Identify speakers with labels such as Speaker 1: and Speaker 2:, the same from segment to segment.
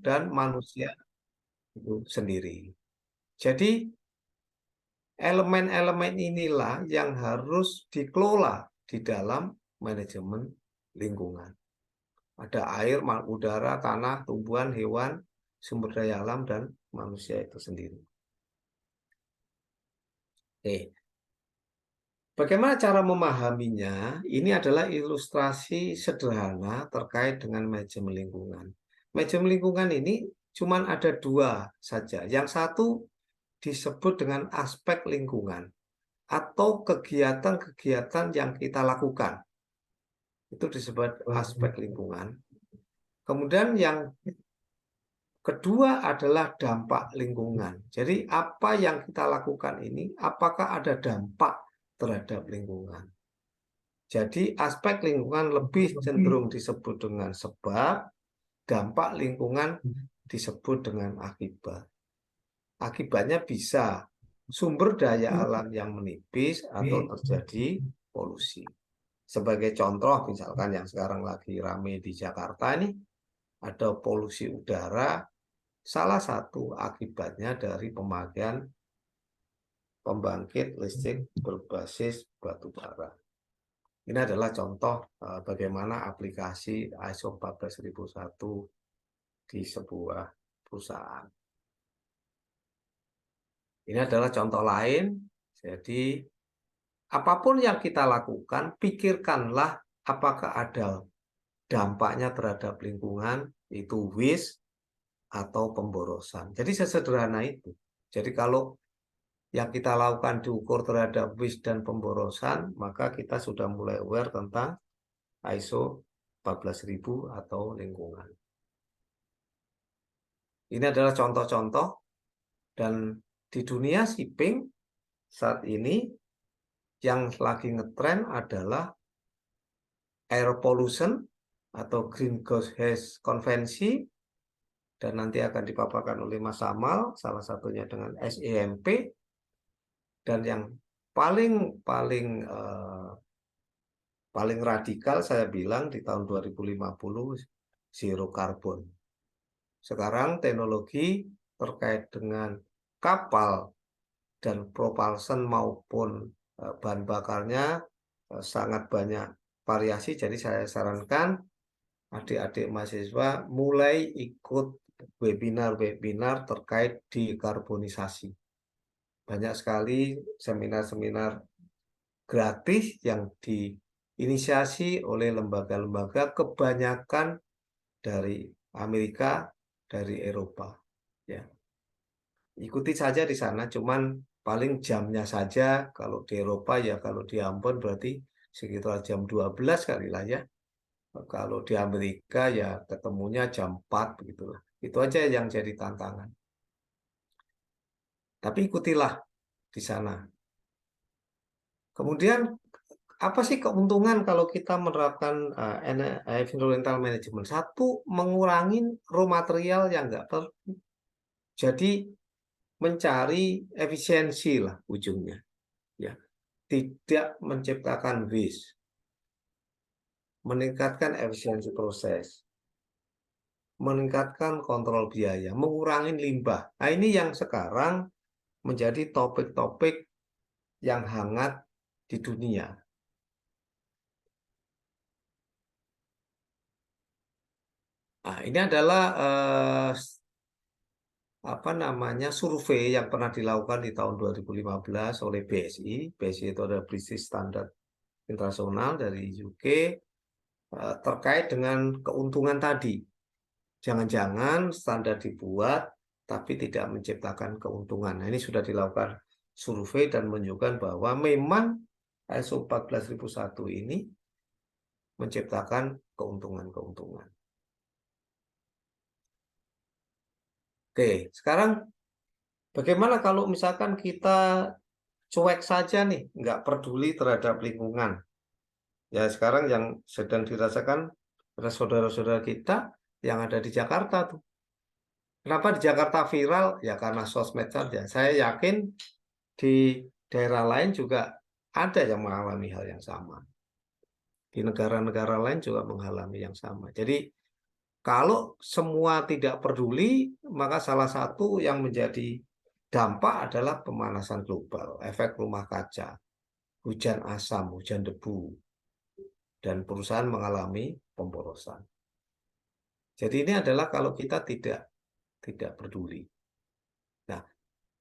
Speaker 1: dan manusia itu sendiri. Jadi elemen-elemen inilah yang harus dikelola di dalam manajemen lingkungan. Ada air, udara, tanah, tumbuhan, hewan, sumber daya alam, dan manusia itu sendiri. Oke. Bagaimana cara memahaminya? Ini adalah ilustrasi sederhana terkait dengan manajemen lingkungan. Manajemen lingkungan ini cuma ada dua saja. Yang satu disebut dengan aspek lingkungan atau kegiatan-kegiatan yang kita lakukan. Itu disebut aspek lingkungan. Kemudian yang kedua adalah dampak lingkungan. Jadi apa yang kita lakukan ini, apakah ada dampak terhadap lingkungan? Jadi aspek lingkungan lebih cenderung disebut dengan sebab, dampak lingkungan disebut dengan akibat. Akibatnya bisa sumber daya alam yang menipis atau terjadi polusi. Sebagai contoh, misalkan yang sekarang lagi ramai di Jakarta ini, ada polusi udara, salah satu akibatnya dari pemakaian pembangkit listrik berbasis batu bara. Ini adalah contoh bagaimana aplikasi ISO 14001 di sebuah perusahaan. Ini adalah contoh lain. Jadi, apapun yang kita lakukan, pikirkanlah apakah ada dampaknya terhadap lingkungan, itu waste atau pemborosan. Jadi sesederhana itu. Jadi kalau yang kita lakukan diukur terhadap waste dan pemborosan, maka kita sudah mulai aware tentang ISO 14000 atau lingkungan. Ini adalah contoh-contoh, dan di dunia shipping saat ini yang lagi ngetren adalah air pollution atau greenhouse gas konvensi, dan nanti akan dipaparkan oleh Mas Amal, salah satunya dengan SEMP, dan yang paling radikal saya bilang di tahun 2050 zero carbon. Sekarang teknologi terkait dengan kapal dan propulsion maupun bahan bakarnya sangat banyak variasi. Jadi saya sarankan adik-adik mahasiswa mulai ikut webinar-webinar terkait dekarbonisasi. Banyak sekali seminar-seminar gratis yang diinisiasi oleh lembaga-lembaga, kebanyakan dari Amerika, dari Eropa. Ya, ikuti saja di sana. Cuman paling jamnya saja. Kalau di Eropa ya, kalau di Ambon berarti sekitar jam 12 kali lah ya. Kalau di Amerika ya ketemunya jam 4 begitulah. Itu aja yang jadi tantangan. Tapi ikutilah di sana. Kemudian apa sih keuntungan kalau kita menerapkan environmental management? Satu, mengurangi raw material yang nggak perlu. Jadi mencari efisiensi lah ujungnya, ya. Tidak menciptakan waste, meningkatkan efisiensi proses, meningkatkan kontrol biaya, mengurangi limbah. Nah, ini yang sekarang menjadi topik-topik yang hangat di dunia. Nah, ini adalah survei yang pernah dilakukan di tahun 2015 oleh BSI. BSI itu adalah British Standard International dari UK, terkait dengan keuntungan tadi. Jangan-jangan standar dibuat tapi tidak menciptakan keuntungan. Nah, ini sudah dilakukan survei dan menunjukkan bahwa memang ISO 14001 ini menciptakan keuntungan-keuntungan. Oke, sekarang bagaimana kalau misalkan kita cuek saja nih, nggak peduli terhadap lingkungan? Ya sekarang yang sedang dirasakan adalah saudara-saudara kita yang ada di Jakarta tuh. Kenapa di Jakarta viral? Ya karena sosmed saja. Saya yakin di daerah lain juga ada yang mengalami hal yang sama. Di negara-negara lain juga mengalami yang sama. Jadi Kalau semua tidak peduli, maka salah satu yang menjadi dampak adalah pemanasan global, efek rumah kaca, hujan asam, hujan debu, dan perusahaan mengalami pemborosan. Jadi ini adalah kalau kita tidak peduli. Nah,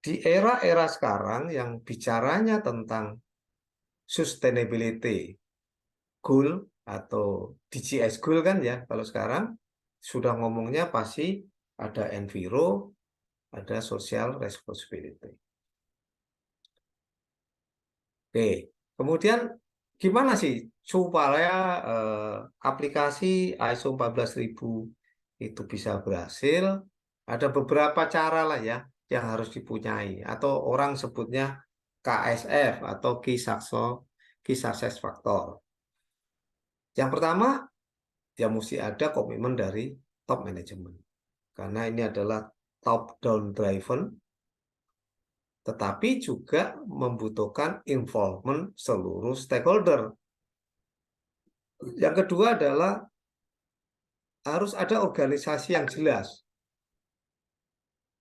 Speaker 1: di era-era sekarang yang bicaranya tentang sustainability goal atau DJS goal kan ya, kalau sekarang sudah ngomongnya pasti ada enviro, ada social responsibility. Oke, kemudian gimana sih supaya aplikasi ISO 14000 itu bisa berhasil? Ada beberapa cara lah ya yang harus dipunyai, atau orang sebutnya KSF atau Key Success Factor. Yang pertama, ya mesti ada komitmen dari top management. Karena ini adalah top down driven, tetapi juga membutuhkan involvement seluruh stakeholder. Yang kedua adalah harus ada organisasi yang jelas.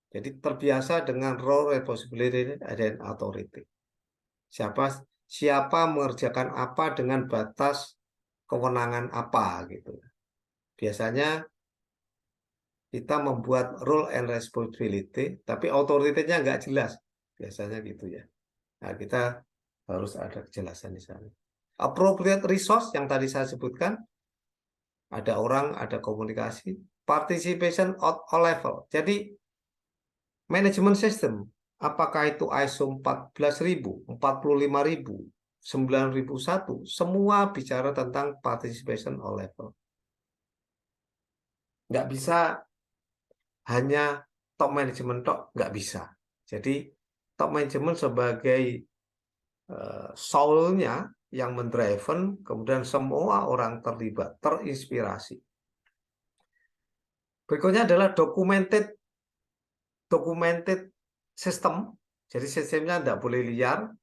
Speaker 1: Jadi terbiasa dengan role, responsibility, dan authority. Siapa mengerjakan apa dengan batas kewenangan apa gitu. Biasanya kita membuat role and responsibility, tapi otoritinya nggak jelas. Biasanya gitu ya. Nah, kita harus ada kejelasan di sana. Appropriate resource yang tadi saya sebutkan, ada orang, ada komunikasi, participation at all level. Jadi, manajemen sistem, apakah itu ISO 14000, 45000, 9001, semua bicara tentang participation all level. Nggak bisa hanya top management nggak bisa. Jadi top management sebagai soul-nya yang mendriven, kemudian semua orang terlibat, terinspirasi. Berikutnya adalah documented system. Jadi sistemnya tidak boleh liar,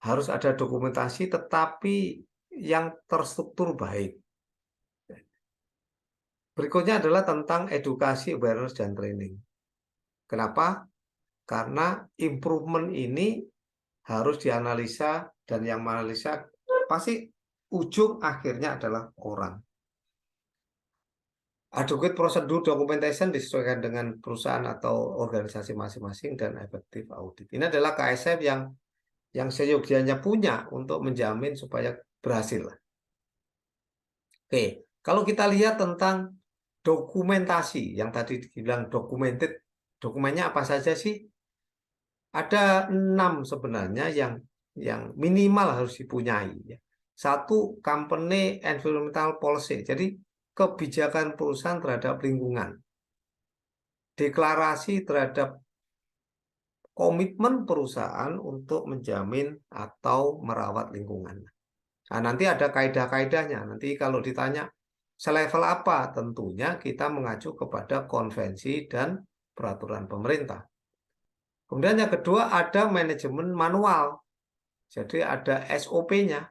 Speaker 1: harus ada dokumentasi, tetapi yang terstruktur baik. Berikutnya adalah tentang edukasi, awareness, dan training. Kenapa? Karena improvement ini harus dianalisa, dan yang menganalisa pasti ujung akhirnya adalah orang. Adequate prosedur documentation disesuaikan dengan perusahaan atau organisasi masing-masing dan efektif audit. Ini adalah KSF yang seyogianya punya untuk menjamin supaya berhasil. Oke, kalau kita lihat tentang dokumentasi yang tadi dibilang documented, dokumennya apa saja sih? Ada 6 sebenarnya yang minimal harus dipunyai. Satu, company environmental policy. Jadi kebijakan perusahaan terhadap lingkungan. Deklarasi terhadap komitmen perusahaan untuk menjamin atau merawat lingkungan. Nah, nanti ada kaidah-kaidahnya. Nanti kalau ditanya selevel apa, tentunya kita mengacu kepada konvensi dan peraturan pemerintah. Kemudian yang kedua ada manajemen manual. Jadi ada SOP-nya,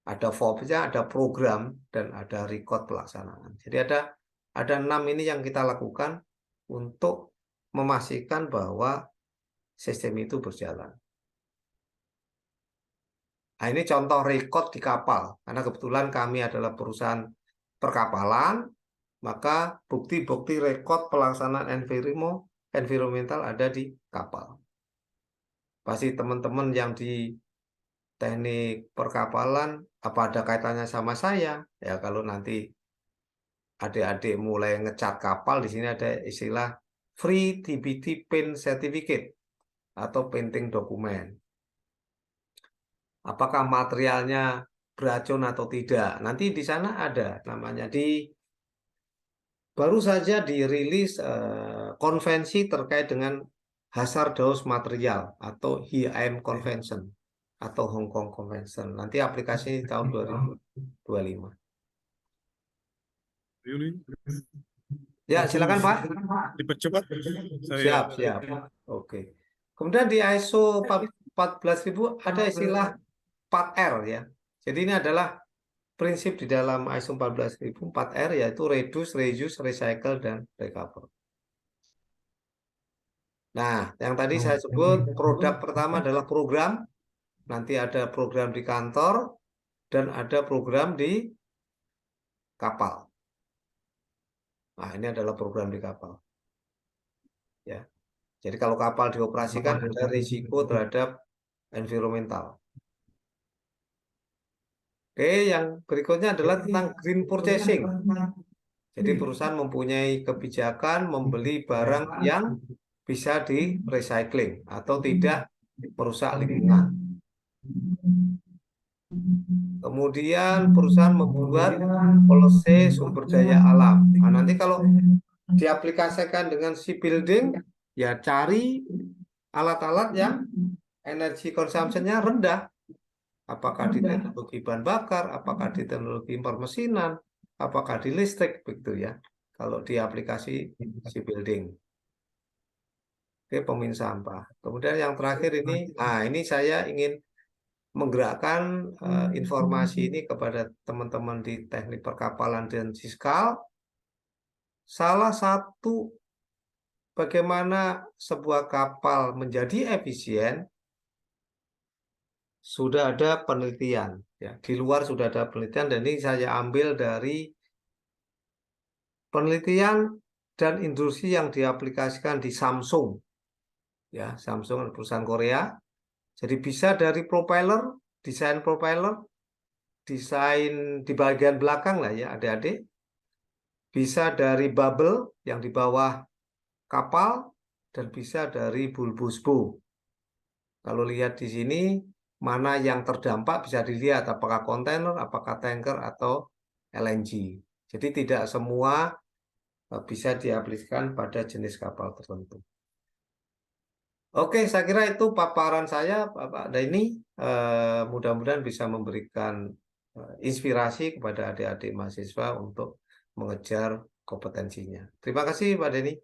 Speaker 1: ada FOB-nya, ada program, dan ada record pelaksanaan. Jadi ada 6 ini yang kita lakukan untuk memastikan bahwa sistem itu berjalan. Nah, ini contoh record di kapal. Karena kebetulan kami adalah perusahaan perkapalan, maka bukti-bukti rekod pelaksanaan environmental ada di kapal. Pasti teman-teman yang di teknik perkapalan, apa ada kaitannya sama saya? Ya kalau nanti adik-adik mulai ngecat kapal, di sini ada istilah Free TBT Paint Certificate atau painting dokumen. Apakah materialnya beracun atau tidak? Nanti di sana ada namanya. Baru saja dirilis konvensi terkait dengan hazardous material atau HIM Convention atau Hong Kong Convention. Nanti aplikasi tahun 2025. Ya, silakan Pak.
Speaker 2: Dipercepat.
Speaker 1: Siap, siap. Oke. Kemudian di ISO 14000 ada istilah 4R ya. Jadi ini adalah prinsip di dalam ISO 14004 4R yaitu reduce, reuse, recycle, dan recover. Nah, yang tadi saya sebut produk pertama adalah program. Nanti ada program di kantor dan ada program di kapal. Nah, ini adalah program di kapal. Ya. Jadi kalau kapal dioperasikan ada risiko terhadap environmental. Oke, yang berikutnya adalah tentang green purchasing. Jadi perusahaan mempunyai kebijakan membeli barang yang bisa di recycling atau tidak merusak lingkungan. Kemudian perusahaan membuat policy sumber daya alam. Nah, nanti kalau diaplikasikan dengan shipbuilding, ya cari alat-alat yang energi consumption-nya rendah. Apakah di teknologi bahan bakar, apakah di teknologi permesinan, apakah di listrik, begitu ya. Kalau di aplikasi shipbuilding. Oke, pemin sampah. Kemudian yang terakhir ini, ini saya ingin menggerakkan informasi ini kepada teman-teman di teknik perkapalan dan fiskal. Salah satu bagaimana sebuah kapal menjadi efisien sudah ada penelitian. Ya, di luar sudah ada penelitian dan ini saya ambil dari penelitian dan industri yang diaplikasikan di Samsung. Ya, Samsung perusahaan Korea. Jadi bisa dari propeller, desain di bagian belakang lah ya adik-adik. Bisa dari bubble yang di bawah kapal dan bisa dari bulbusbu. Kalau lihat di sini mana yang terdampak bisa dilihat apakah kontainer, apakah tanker atau LNG. Jadi tidak semua bisa diaplikasikan pada jenis kapal tertentu. Oke, saya kira itu paparan saya, Bapak Daini. Mudah-mudahan bisa memberikan inspirasi kepada adik-adik mahasiswa untuk mengejar kompetensinya. Terima kasih, Pak Denny.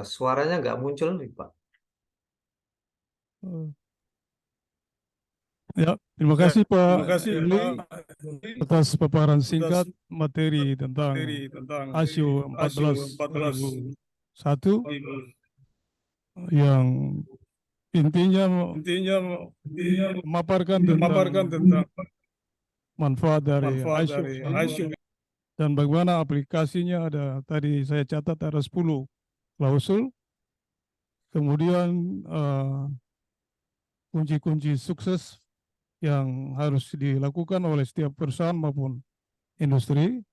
Speaker 1: Suaranya nggak muncul nih, Pak.
Speaker 2: Ya, terima kasih Pak Emli atas paparan singkat materi tentang ISO 14001 yang intinya memaparkan tentang manfaat dari ISO dan bagaimana aplikasinya. Ada tadi saya catat ada 10 klausul. Kemudian kunci-kunci sukses yang harus dilakukan oleh setiap perusahaan maupun industri,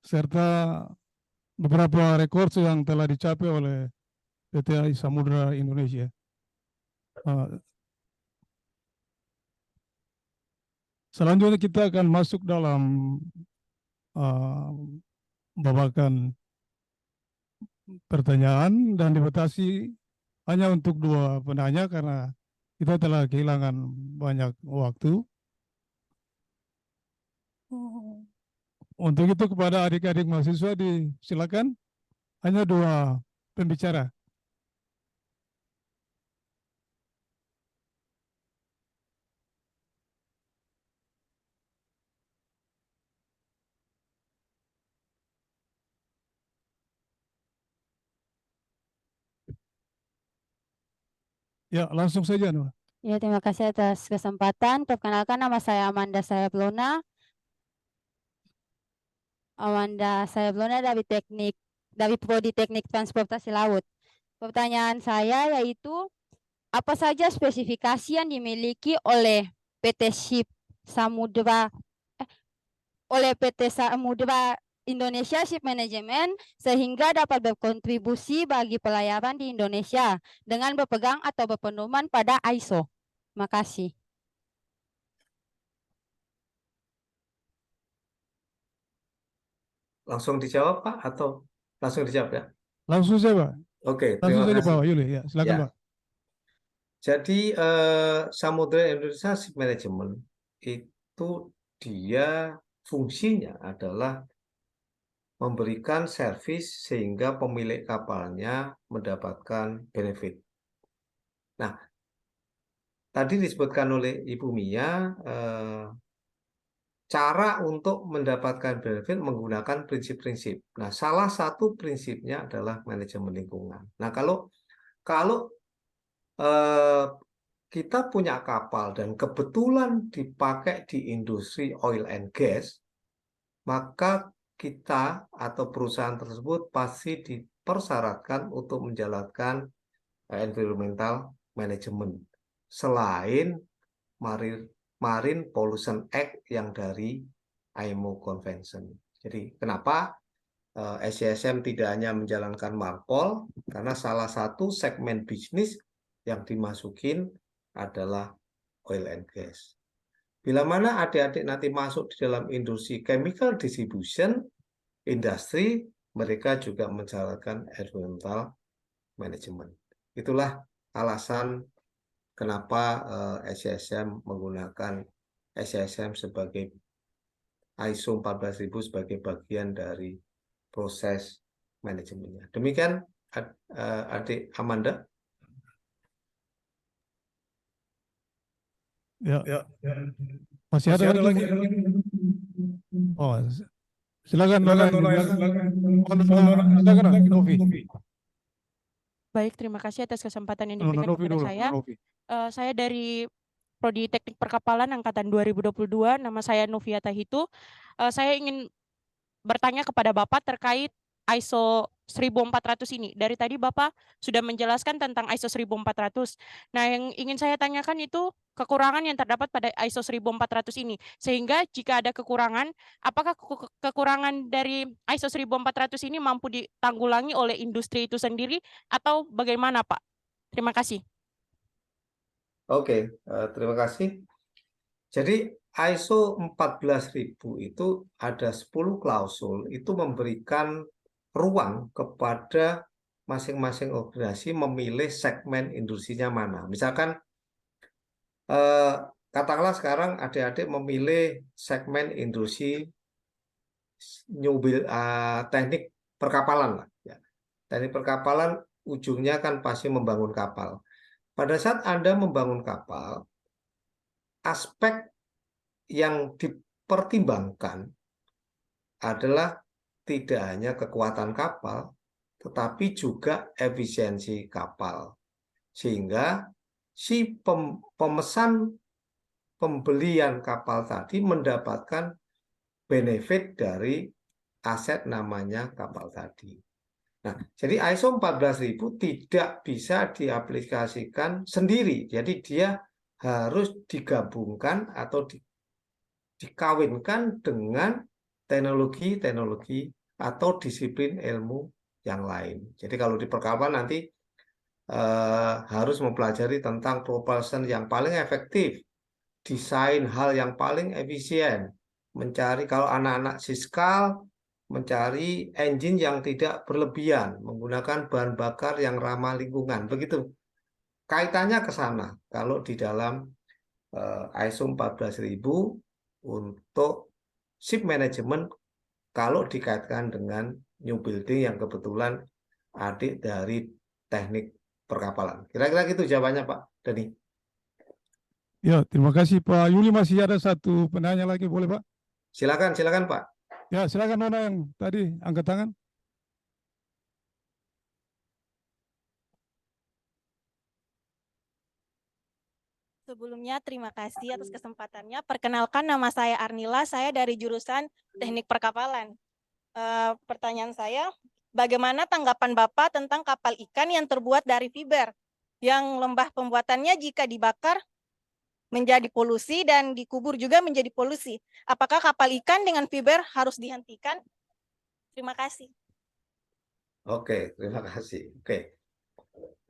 Speaker 2: serta beberapa rekor yang telah dicapai oleh PT AI Samudra Indonesia. Selanjutnya kita akan masuk dalam babakan pertanyaan dan dibatasi hanya untuk 2 penanya karena kita telah kehilangan banyak waktu. Untuk itu kepada adik-adik mahasiswa disilakan, hanya 2 pembicara. Ya, langsung saja, Nur.
Speaker 3: Ya, terima kasih atas kesempatan. Perkenalkan, nama saya Amanda Sayablona. Dari Prodi Teknik Transportasi Laut. Pertanyaan saya yaitu, apa saja spesifikasi yang dimiliki oleh PT Samudra Indonesia Ship Management sehingga dapat berkontribusi bagi pelayaran di Indonesia dengan berpegang atau berpedoman pada ISO. Terima kasih.
Speaker 1: Langsung dijawab, Pak, atau langsung dijawab ya?
Speaker 2: Langsung saja, Pak.
Speaker 1: Oke,
Speaker 2: Langsung
Speaker 1: terima
Speaker 2: saja,
Speaker 1: kasih.
Speaker 2: Pak Yuli. Ya, silakan,
Speaker 1: Ya.
Speaker 2: Pak.
Speaker 1: Jadi Samudra Indonesia Ship Management itu dia fungsinya adalah memberikan servis sehingga pemilik kapalnya mendapatkan benefit. Nah, tadi disebutkan oleh Ibu Mia, cara untuk mendapatkan benefit menggunakan prinsip-prinsip. Nah, salah satu prinsipnya adalah manajemen lingkungan. Nah, kalau kita punya kapal dan kebetulan dipakai di industri oil and gas, maka kita atau perusahaan tersebut pasti dipersyaratkan untuk menjalankan environmental management selain Marine Pollution Act yang dari IMO Convention. Jadi kenapa SCSM tidak hanya menjalankan MARPOL, karena salah satu segmen bisnis yang dimasukin adalah oil and gas. Bila mana adik-adik nanti masuk di dalam industri chemical distribution, industri, mereka juga menjalankan environmental management. Itulah alasan kenapa SCSM menggunakan SCSM sebagai ISO 14000 sebagai bagian dari proses manajemennya. Demikian adik Amanda.
Speaker 2: Ya. Masih ada lagi. Oh, silakan Nona. Silakan Novi.
Speaker 4: Baik, terima kasih atas kesempatan yang
Speaker 2: Nona
Speaker 4: diberikan
Speaker 2: Novi
Speaker 4: kepada
Speaker 2: dulu.
Speaker 4: saya.
Speaker 2: Novi.
Speaker 4: Saya dari Prodi Teknik Perkapalan Angkatan 2022, nama saya Novia Tahitu. Saya ingin bertanya kepada Bapak terkait ISO 1400 ini. Dari tadi Bapak sudah menjelaskan tentang ISO 1400. Nah, yang ingin saya tanyakan itu kekurangan yang terdapat pada ISO 1400 ini. Sehingga jika ada kekurangan, apakah kekurangan dari ISO 1400 ini mampu ditanggulangi oleh industri itu sendiri atau bagaimana, Pak? Terima kasih.
Speaker 1: Oke, terima kasih. Jadi ISO 14000 itu ada 10 klausul, itu memberikan ruang kepada masing-masing organisasi memilih segmen industrinya mana. Misalkan katakanlah sekarang adik-adik memilih segmen industri teknik perkapalan lah. Ya. Teknik perkapalan ujungnya kan pasti membangun kapal. Pada saat Anda membangun kapal, aspek yang dipertimbangkan adalah tidak hanya kekuatan kapal, tetapi juga efisiensi kapal. Sehingga si pemesan pembelian kapal tadi mendapatkan benefit dari aset namanya kapal tadi. Nah, jadi ISO 14000 tidak bisa diaplikasikan sendiri. Jadi dia harus digabungkan atau dikawinkan dengan teknologi-teknologi atau disiplin ilmu yang lain. Jadi kalau di perkapalan nanti harus mempelajari tentang propulsion yang paling efektif, desain hal yang paling efisien, mencari kalau anak-anak Siskal mencari engine yang tidak berlebihan, menggunakan bahan bakar yang ramah lingkungan. Begitu. Kaitannya ke sana. Kalau di dalam ISO 14000 untuk ship management, kalau dikaitkan dengan new building yang kebetulan adik dari teknik perkapalan. Kira-kira gitu jawabannya Pak Dani.
Speaker 2: Ya, terima kasih Pak Yuli. Masih ada satu penanya lagi, boleh Pak?
Speaker 1: Silakan Pak.
Speaker 2: Ya, silakan Nona yang tadi angkat tangan.
Speaker 4: Sebelumnya terima kasih atas kesempatannya. Perkenalkan nama saya Arnila, saya dari jurusan Teknik Perkapalan. Pertanyaan saya, bagaimana tanggapan Bapak tentang kapal ikan yang terbuat dari fiber, yang limbah pembuatannya jika dibakar menjadi polusi dan dikubur juga menjadi polusi? Apakah kapal ikan dengan fiber harus dihentikan? Terima kasih.
Speaker 1: Oke, terima kasih. Oke.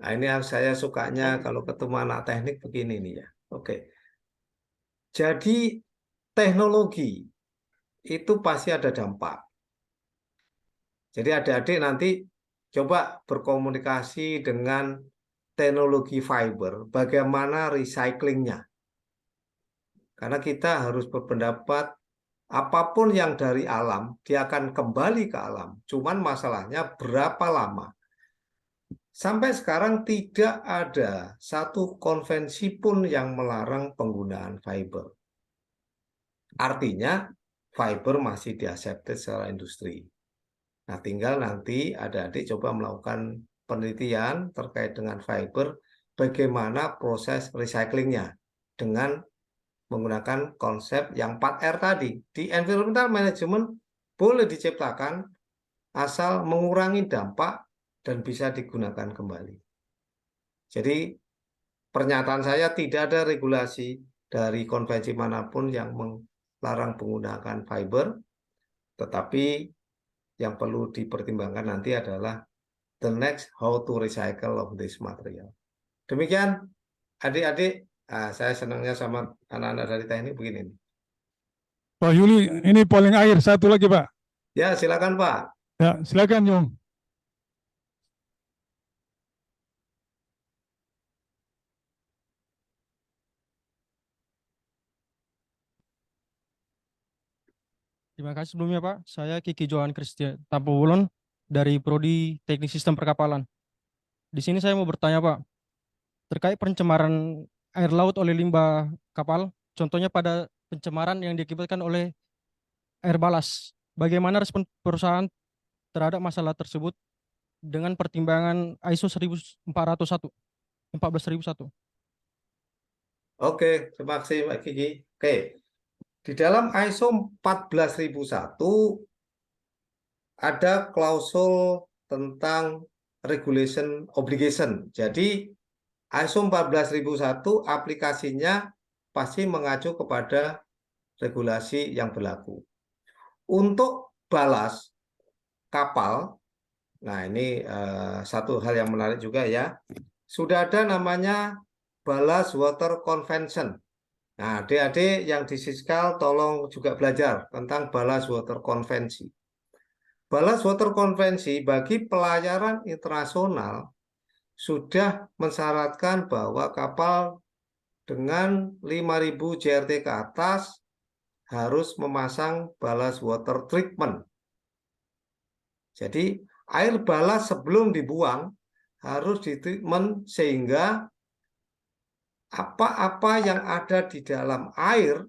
Speaker 1: Nah, ini saya sukanya kalau ketemu anak teknik begini nih ya. Oke. Jadi teknologi itu pasti ada dampak. Jadi adik-adik nanti coba berkomunikasi dengan teknologi fiber, bagaimana recyclingnya. Karena kita harus berpendapat apapun yang dari alam, dia akan kembali ke alam. Cuman masalahnya berapa lama. Sampai sekarang tidak ada satu konvensi pun yang melarang penggunaan fiber. Artinya fiber masih diaccepted secara industri. Nah, tinggal nanti adik-adik coba melakukan penelitian terkait dengan fiber, bagaimana proses recyclingnya dengan menggunakan konsep yang 4R tadi. Di environmental management boleh diciptakan asal mengurangi dampak dan bisa digunakan kembali. Jadi pernyataan saya tidak ada regulasi dari konvensi manapun yang melarang menggunakan fiber, tetapi yang perlu dipertimbangkan nanti adalah the next how to recycle of this material. Demikian adik-adik, saya senangnya sama anak-anak dari teknik begini.
Speaker 2: Pak Yuli, ini paling akhir satu lagi Pak.
Speaker 1: Ya, silakan Pak.
Speaker 2: Ya, silakan Yong.
Speaker 5: Terima kasih sebelumnya Pak. Saya Kiki Johan Christian Tampowulon dari Prodi Teknik Sistem Perkapalan. Di sini saya mau bertanya Pak, terkait pencemaran air laut oleh limbah kapal, contohnya pada pencemaran yang diakibatkan oleh air balas. Bagaimana respon perusahaan terhadap masalah tersebut dengan pertimbangan ISO 14001, 14001?
Speaker 1: Oke, terima kasih Mbak Kiki. Oke, di dalam ISO 14001 ada klausul tentang regulation obligation. Jadi ISO 14001 aplikasinya pasti mengacu kepada regulasi yang berlaku. Untuk balas kapal, nah ini satu hal yang menarik juga ya. Sudah ada namanya Ballast Water Convention. Nah, adik-adik yang di Siskal tolong juga belajar tentang Ballast Water Convention. Ballast Water Convention bagi pelayaran internasional sudah mensyaratkan bahwa kapal dengan 5.000 JRT ke atas harus memasang ballast water treatment. Jadi air balas sebelum dibuang harus ditreatment sehingga apa-apa yang ada di dalam air,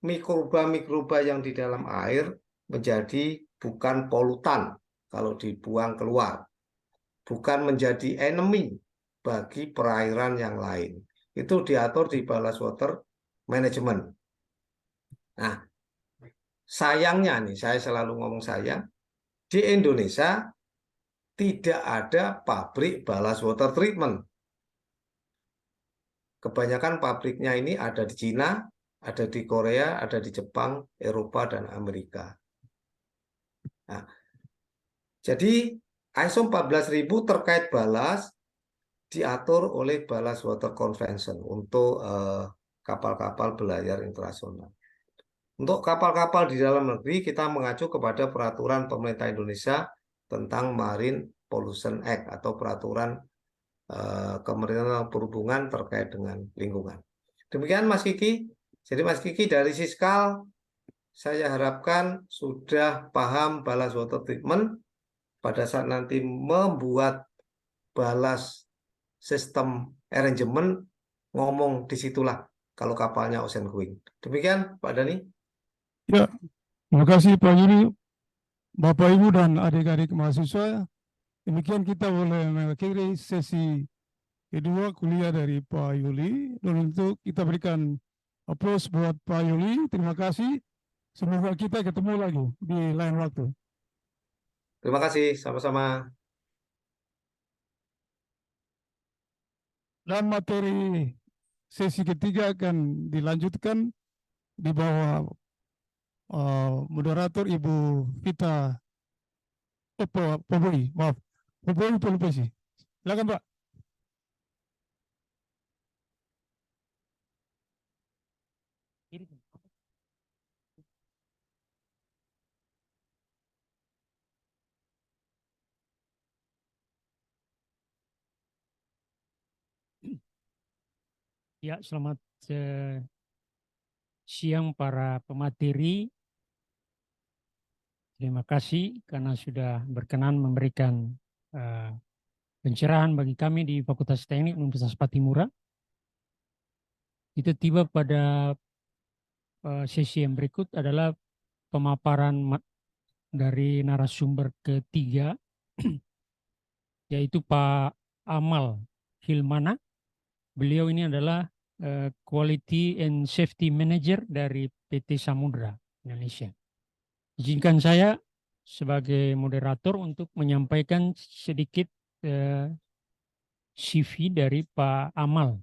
Speaker 1: mikroba-mikroba yang di dalam air menjadi bukan polutan kalau dibuang keluar, bukan menjadi enemy bagi perairan yang lain. Itu diatur di ballast water management. Nah, sayangnya nih, saya selalu ngomong sayang, di Indonesia tidak ada pabrik ballast water treatment. Kebanyakan pabriknya ini ada di Cina, ada di Korea, ada di Jepang, Eropa, dan Amerika. Nah, jadi ISO 14.000 terkait balas diatur oleh Ballast Water Convention untuk kapal-kapal berlayar internasional. Untuk kapal-kapal di dalam negeri, kita mengacu kepada peraturan pemerintah Indonesia tentang Marine Pollution Act atau peraturan Kementerian Perhubungan terkait dengan lingkungan. Demikian Mas Kiki. Jadi Mas Kiki dari Siskal, saya harapkan sudah paham ballast water treatment pada saat nanti membuat ballast system arrangement, ngomong disitulah kalau kapalnya ocean going. Demikian Pak Dhani.
Speaker 2: Ya, terima kasih Pak Yuli, Bapak Ibu dan adik-adik mahasiswa. Demikian kita boleh mengakhiri sesi kedua kuliah dari Pak Yuli. Dan untuk kita berikan aplaus buat Pak Yuli. Terima kasih. Semoga kita ketemu lagi di lain waktu.
Speaker 1: Terima kasih, sama-sama.
Speaker 2: Dan materi sesi ketiga akan dilanjutkan di bawah moderator Ibu Vita Poboi, maaf, Poboi Polipesi. Silakan Pak.
Speaker 6: Ya, selamat siang para pemateri. Terima kasih karena sudah berkenan memberikan pencerahan bagi kami di Fakultas Teknik Universitas Patimura. Kita tiba pada sesi yang berikut adalah pemaparan dari narasumber ketiga, yaitu Pak Amal Hilmana. Beliau ini adalah Quality and Safety Manager dari PT Samudra Indonesia. Izinkan saya sebagai moderator untuk menyampaikan sedikit CV dari Pak Amal.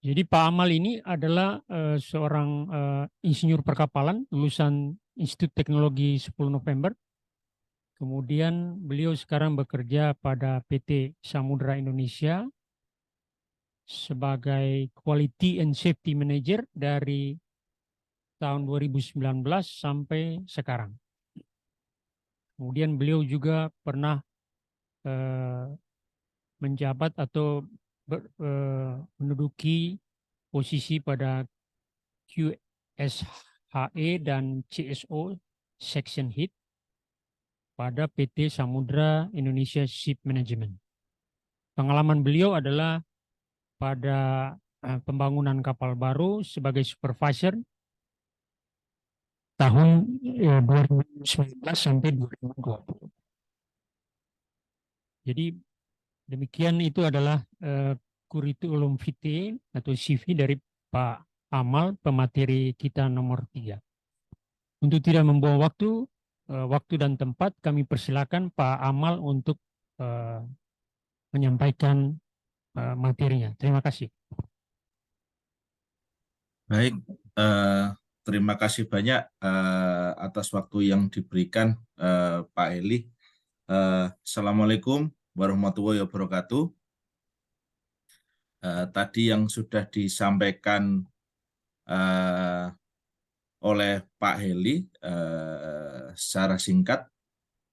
Speaker 6: Jadi Pak Amal ini adalah seorang insinyur perkapalan lulusan Institut Teknologi 10 November. Kemudian beliau sekarang bekerja pada PT Samudra Indonesia sebagai Quality and Safety Manager dari tahun 2019 sampai sekarang. Kemudian beliau juga pernah menjabat atau menduduki posisi pada QSHE dan CSO Section Head pada PT Samudra Indonesia Ship Management. Pengalaman beliau adalah pada pembangunan kapal baru sebagai supervisor tahun 2019 sampai 2020. Jadi demikian itu adalah kurikulum vitae atau CV dari Pak Amal, pemateri kita nomor 3. Untuk tidak membuang waktu dan tempat, kami persilakan Pak Amal untuk menyampaikan materinya. Terima kasih.
Speaker 7: Baik, terima kasih banyak atas waktu yang diberikan Pak Eli. Assalamualaikum warahmatullahi wabarakatuh. Tadi yang sudah disampaikan oleh Pak Heli secara singkat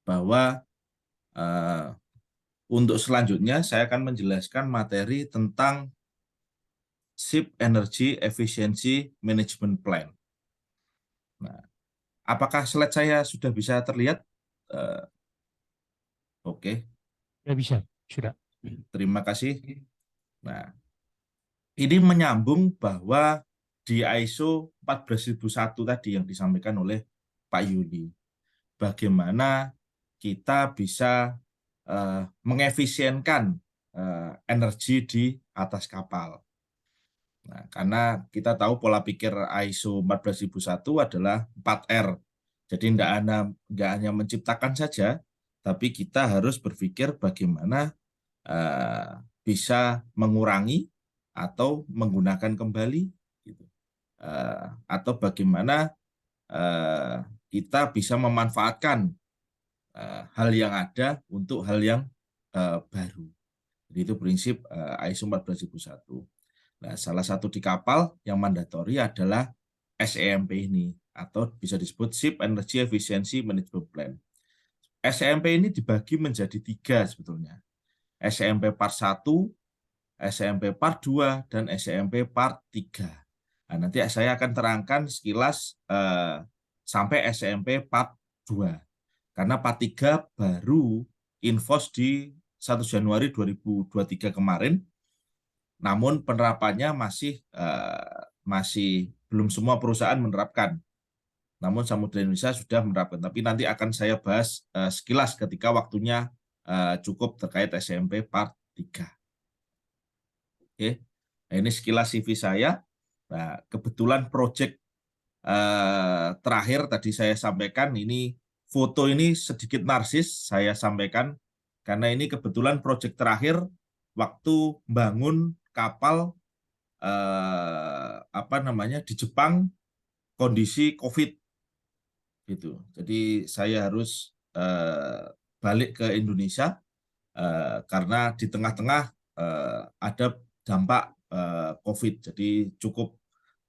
Speaker 7: bahwa untuk selanjutnya saya akan menjelaskan materi tentang Ship Energy Efficiency Management Plan. Nah, apakah slide saya sudah bisa terlihat? Oke.
Speaker 6: Ya bisa, sudah.
Speaker 7: Terima kasih. Nah, ini menyambung bahwa di ISO 14001 tadi yang disampaikan oleh Pak Yuli, bagaimana kita bisa mengefisienkan energi di atas kapal. Nah, karena kita tahu pola pikir ISO 14001 adalah 4R. Jadi nggak hanya menciptakan saja, tapi kita harus berpikir bagaimana bisa mengurangi atau menggunakan kembali, gitu. Atau bagaimana kita bisa memanfaatkan hal yang ada untuk hal yang baru. Jadi itu prinsip ISO 14001. Nah, salah satu di kapal yang mandatori adalah SEMP ini, atau bisa disebut Ship Energy Efficiency Management Plan. SEMP ini dibagi menjadi 3 sebetulnya. SEMP Part 1, SEMP Part 2, dan SEMP Part 3. Nah, nanti saya akan terangkan sekilas sampai SEMP Part 2. Karena Part 3 baru infos di 1 Januari 2023 kemarin, namun penerapannya masih belum semua perusahaan menerapkan. Namun Samudra Indonesia sudah menerapkan. Tapi nanti akan saya bahas sekilas ketika waktunya cukup terkait SEMP Part 3. Oke. Nah, ini sekilas CV saya. Nah, kebetulan proyek terakhir tadi saya sampaikan, ini foto ini sedikit narsis saya sampaikan, karena ini kebetulan proyek terakhir waktu bangun kapal di Jepang kondisi COVID gitu. Jadi saya harus balik ke Indonesia karena di tengah-tengah ada dampak COVID. Jadi cukup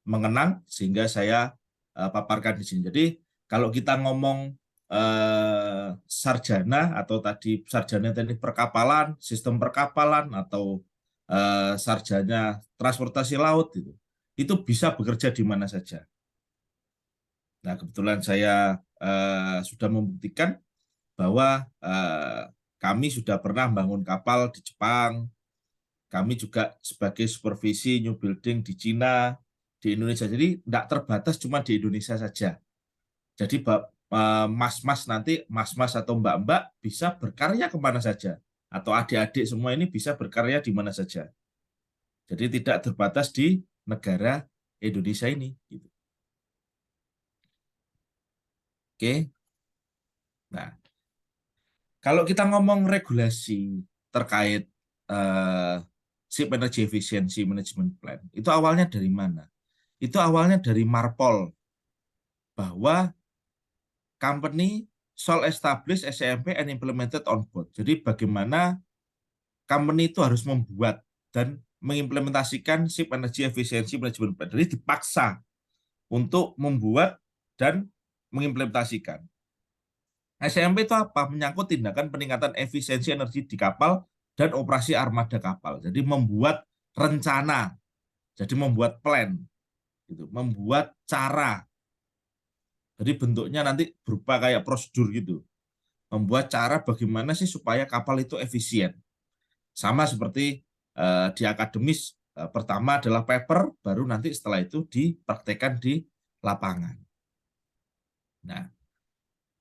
Speaker 7: mengenang sehingga saya paparkan di sini. Jadi kalau kita ngomong sarjana atau tadi sarjana teknik perkapalan, sistem perkapalan, atau sarjana transportasi laut, itu bisa bekerja di mana saja. Nah, kebetulan saya sudah membuktikan bahwa kami sudah pernah bangun kapal di Jepang, kami juga sebagai supervisi new building di Cina, di Indonesia. Jadi tidak terbatas cuma di Indonesia saja. Jadi mas-mas nanti, mas-mas atau mbak-mbak bisa berkarya kemana saja. Atau adik-adik semua ini bisa berkarya di mana saja. Jadi tidak terbatas di negara Indonesia ini. Gitu. Oke. Nah, kalau kita ngomong regulasi terkait Ship Energy Efficiency Management Plan, itu awalnya dari mana? Itu awalnya dari Marpol, bahwa company shall establish SMP and implemented on board. Jadi bagaimana company itu harus membuat dan mengimplementasikan Ship Energy Efficiency Management Plan. Jadi dipaksa untuk membuat dan mengimplementasikan. SMP itu apa? Menyangkut tindakan peningkatan efisiensi energi di kapal dan operasi armada kapal. Jadi membuat rencana, jadi membuat plan, gitu, membuat cara. Jadi bentuknya nanti berupa kayak prosedur gitu. Membuat cara bagaimana sih supaya kapal itu efisien. Sama seperti di akademis, pertama adalah paper, baru nanti setelah itu dipraktekkan di lapangan. Nah,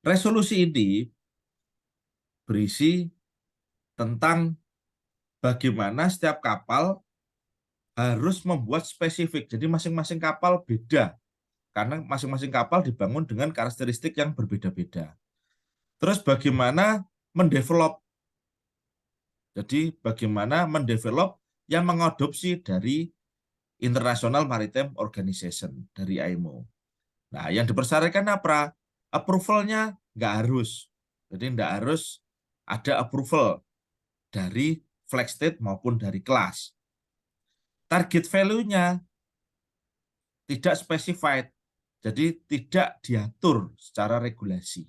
Speaker 7: resolusi ini berisi tentang bagaimana setiap kapal harus membuat spesifik. Jadi masing-masing kapal beda, karena masing-masing kapal dibangun dengan karakteristik yang berbeda-beda. Terus bagaimana mendevelop. Jadi bagaimana mendevelop yang mengadopsi dari International Maritime Organization, dari IMO. Nah, yang dipersyaratkan apa? Approval-nya nggak harus. Jadi nggak harus ada approval dari flag state maupun dari kelas. Target value-nya tidak specified, jadi tidak diatur secara regulasi.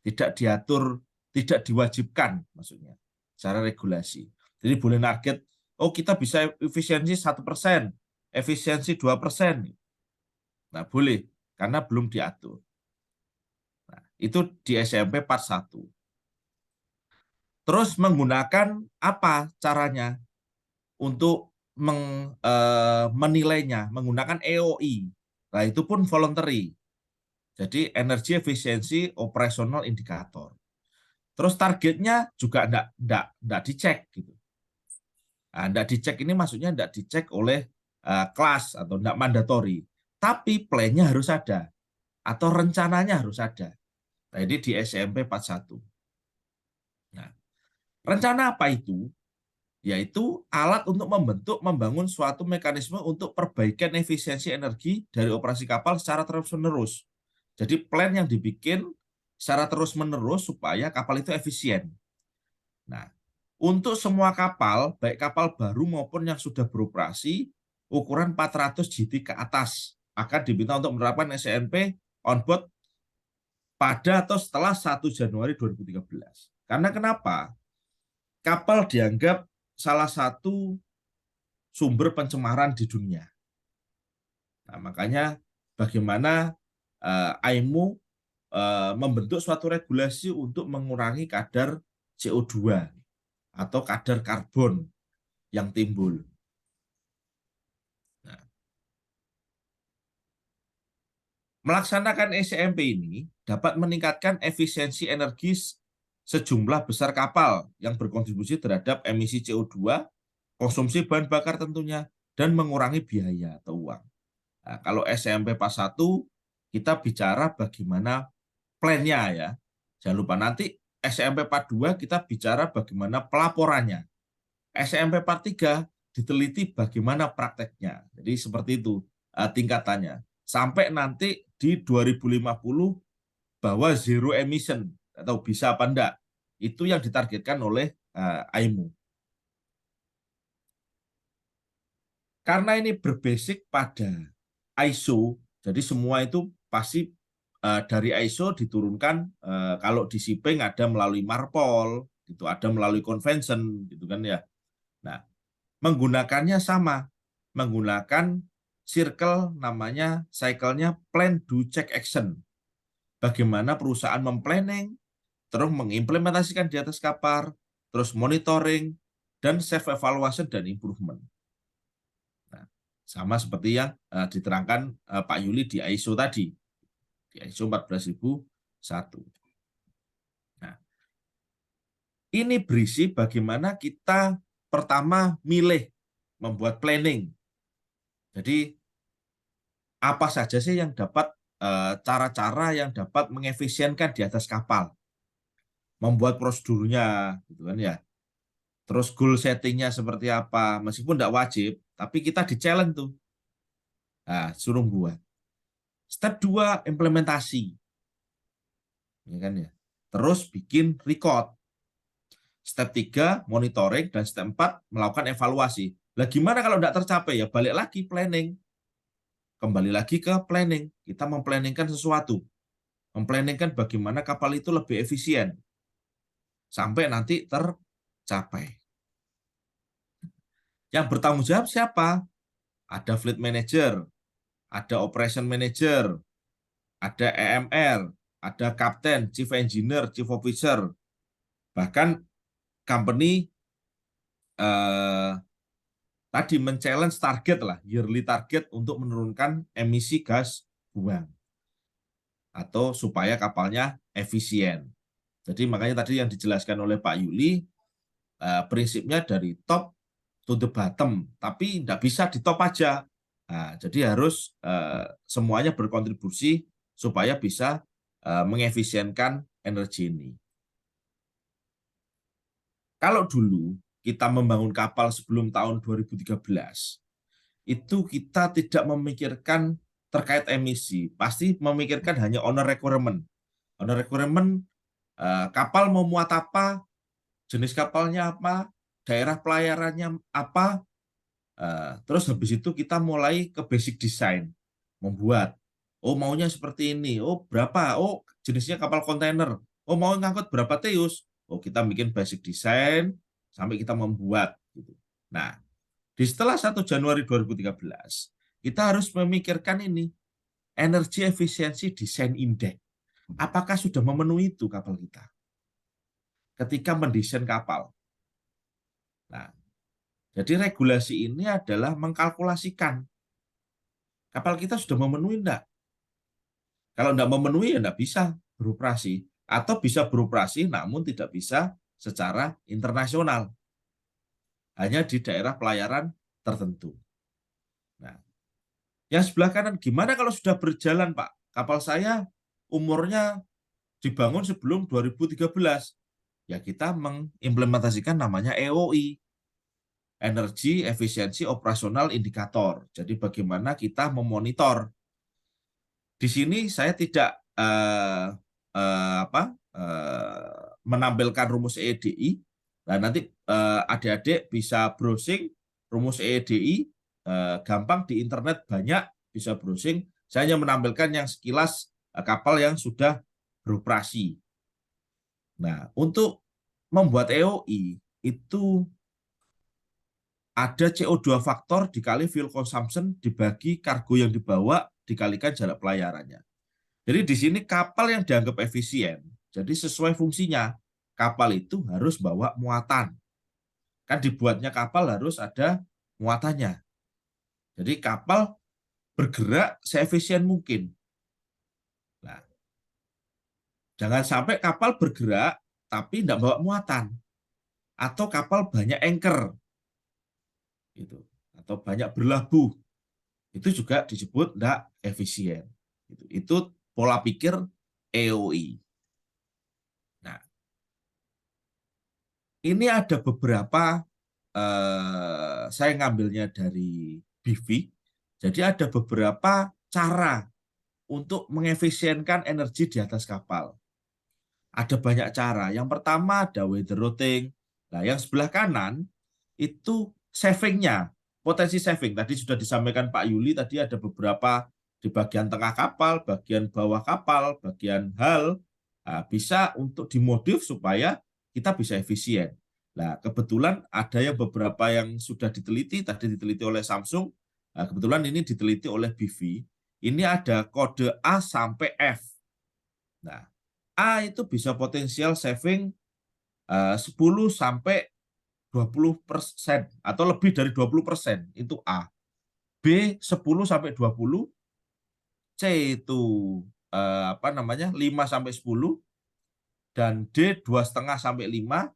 Speaker 7: Tidak diatur, tidak diwajibkan maksudnya secara regulasi. Jadi boleh target, oh kita bisa efisiensi 1%, efisiensi 2%. Nah boleh, karena belum diatur. Nah, itu di SMP Part 1. Terus menggunakan apa caranya untuk menilainya? Menggunakan EOI. Nah, itu pun voluntary. Jadi Energy Efficiency Operational Indicator. Terus targetnya juga enggak dicek gitu. Nah, enggak dicek ini maksudnya enggak dicek oleh kelas atau enggak mandatori. Tapi plan-nya harus ada atau rencananya harus ada. Nah, ini di SMP 41. Nah, rencana apa itu? Yaitu alat untuk membangun suatu mekanisme untuk perbaikan efisiensi energi dari operasi kapal secara terus-menerus. Jadi plan yang dibikin secara terus-menerus supaya kapal itu efisien. Nah, untuk semua kapal, baik kapal baru maupun yang sudah beroperasi, ukuran 400 GT ke atas akan diminta untuk menerapkan SMP on board pada atau setelah 1 Januari 2013. Karena kenapa? Kapal dianggap salah satu sumber pencemaran di dunia. Nah, makanya bagaimana IMO membentuk suatu regulasi untuk mengurangi kadar CO2 atau kadar karbon yang timbul. Nah, melaksanakan SMP ini dapat meningkatkan efisiensi energi sejumlah besar kapal yang berkontribusi terhadap emisi CO2, konsumsi bahan bakar tentunya, dan mengurangi biaya atau uang. Nah, kalau SMP Pas 1, kita bicara bagaimana plan-nya ya. Jangan lupa nanti SMP Part 2 kita bicara bagaimana pelaporannya. SMP Part 3 diteliti bagaimana prakteknya. Jadi seperti itu tingkatannya. Sampai nanti di 2050 bahwa zero emission atau bisa apa enggak, itu yang ditargetkan oleh IMO. Karena ini berbasis pada ISO, jadi semua itu pasti dari ISO diturunkan. Kalau di shipping ada melalui Marpol, itu ada melalui convention, gitu kan ya. Nah, menggunakannya sama, menggunakan circle namanya cycle-nya plan, do, check, action. Bagaimana perusahaan memplanning, terus mengimplementasikan di atas kapal, terus monitoring, dan self-evaluation dan improvement. Nah, sama seperti yang diterangkan Pak Yuli di ISO tadi, di ISO 14001. Nah, ini berisi bagaimana kita pertama milih, membuat planning. Jadi, apa saja sih yang dapat cara-cara yang dapat mengefisienkan di atas kapal, membuat prosedurnya, gitu kan ya. Terus goal settingnya seperti apa, meskipun tidak wajib, tapi kita di-challenge tuh. Nah, suruh buat. Step 2, implementasi. Ya kan ya. Terus bikin record. Step 3, monitoring, dan step 4, melakukan evaluasi. Lah gimana kalau tidak tercapai? Ya balik lagi planning. Kembali lagi ke planning. Kita memplanningkan sesuatu. Memplanningkan bagaimana kapal itu lebih efisien. Sampai nanti tercapai. Yang bertanggung jawab siapa? Ada fleet manager, ada operation manager, ada EMR, ada kapten, chief engineer, chief officer. Bahkan company tadi men-challenge target lah, yearly target untuk menurunkan emisi gas buang. Atau supaya kapalnya efisien. Jadi makanya tadi yang dijelaskan oleh Pak Yuli, prinsipnya dari top to the bottom, tapi tidak bisa di top aja. Nah, jadi harus semuanya berkontribusi supaya bisa mengefisienkan energi ini. Kalau dulu kita membangun kapal sebelum tahun 2013, itu kita tidak memikirkan terkait emisi, pasti memikirkan hanya owner requirement. Owner requirement, kapal mau muat apa, jenis kapalnya apa, daerah pelayarannya apa, terus habis itu kita mulai ke basic design, membuat, oh maunya seperti ini, oh berapa, oh jenisnya kapal kontainer, oh mau ngangkut berapa teus, oh kita bikin basic design sampai kita membuat. Nah, di setelah 1 Januari 2013, kita harus memikirkan ini, energi efisiensi desain indeks. Apakah sudah memenuhi itu kapal kita ketika mendesain kapal? Nah, jadi regulasi ini adalah mengkalkulasikan kapal kita sudah memenuhi enggak. Kalau enggak memenuhi ya enggak bisa beroperasi, atau bisa beroperasi namun tidak bisa secara internasional. Hanya di daerah pelayaran tertentu. Nah, yang sebelah kanan, gimana kalau sudah berjalan, Pak? Kapal saya umurnya dibangun sebelum 2013. Ya kita mengimplementasikan namanya EOI, Energy Efficiency Operational Indicator. Jadi bagaimana kita memonitor. Di sini saya tidak menampilkan rumus EEDI. Nah, nanti adik-adik bisa browsing rumus EEDI, gampang di internet banyak, bisa browsing. Saya hanya menampilkan yang sekilas kapal yang sudah beroperasi. Nah, untuk membuat EOI itu ada CO2 faktor dikali fuel consumption dibagi kargo yang dibawa dikalikan jarak pelayarannya. Jadi di sini kapal yang dianggap efisien, jadi sesuai fungsinya, kapal itu harus bawa muatan. Kan dibuatnya kapal harus ada muatannya. Jadi kapal bergerak seefisien mungkin. Nah, jangan sampai kapal bergerak tapi tidak bawa muatan. Atau kapal banyak anchor. Gitu. Atau banyak berlabuh. Itu juga disebut tidak efisien. Itu pola pikir EOI. Nah, ini ada beberapa, saya ngambilnya dari BV, jadi ada beberapa cara untuk mengefisienkan energi di atas kapal. Ada banyak cara. Yang pertama ada weather routing. Nah, yang sebelah kanan itu savingnya, potensi saving. Tadi sudah disampaikan Pak Yuli, tadi ada beberapa di bagian tengah kapal, bagian bawah kapal, bagian hull, bisa untuk dimodif supaya kita bisa efisien. Nah, kebetulan ada yang beberapa yang sudah diteliti, tadi diteliti oleh Samsung, kebetulan ini diteliti oleh BV, ini ada kode A sampai F. Nah, A itu bisa potensial saving 10 sampai 20% atau lebih dari 20%, itu A. B 10 sampai 20, C itu 5 sampai 10, dan D 2,5 sampai 5,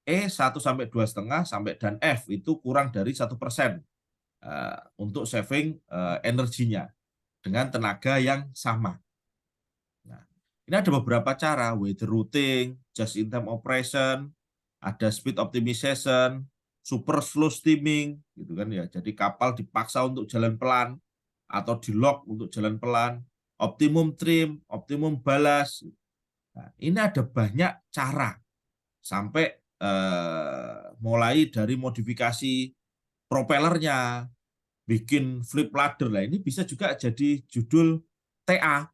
Speaker 7: E 1 sampai 2,5 sampai, dan F itu kurang dari 1% untuk saving energinya dengan tenaga yang sama. Nah, ini ada beberapa cara: weather routing, just in time operation, ada speed optimization, super slow steaming, gitu kan ya. Jadi kapal dipaksa untuk jalan pelan atau di lock untuk jalan pelan, optimum trim, optimum ballast. Nah, ini ada banyak cara, sampai mulai dari modifikasi propellernya, bikin flip ladder. Lah ini bisa juga jadi judul TA.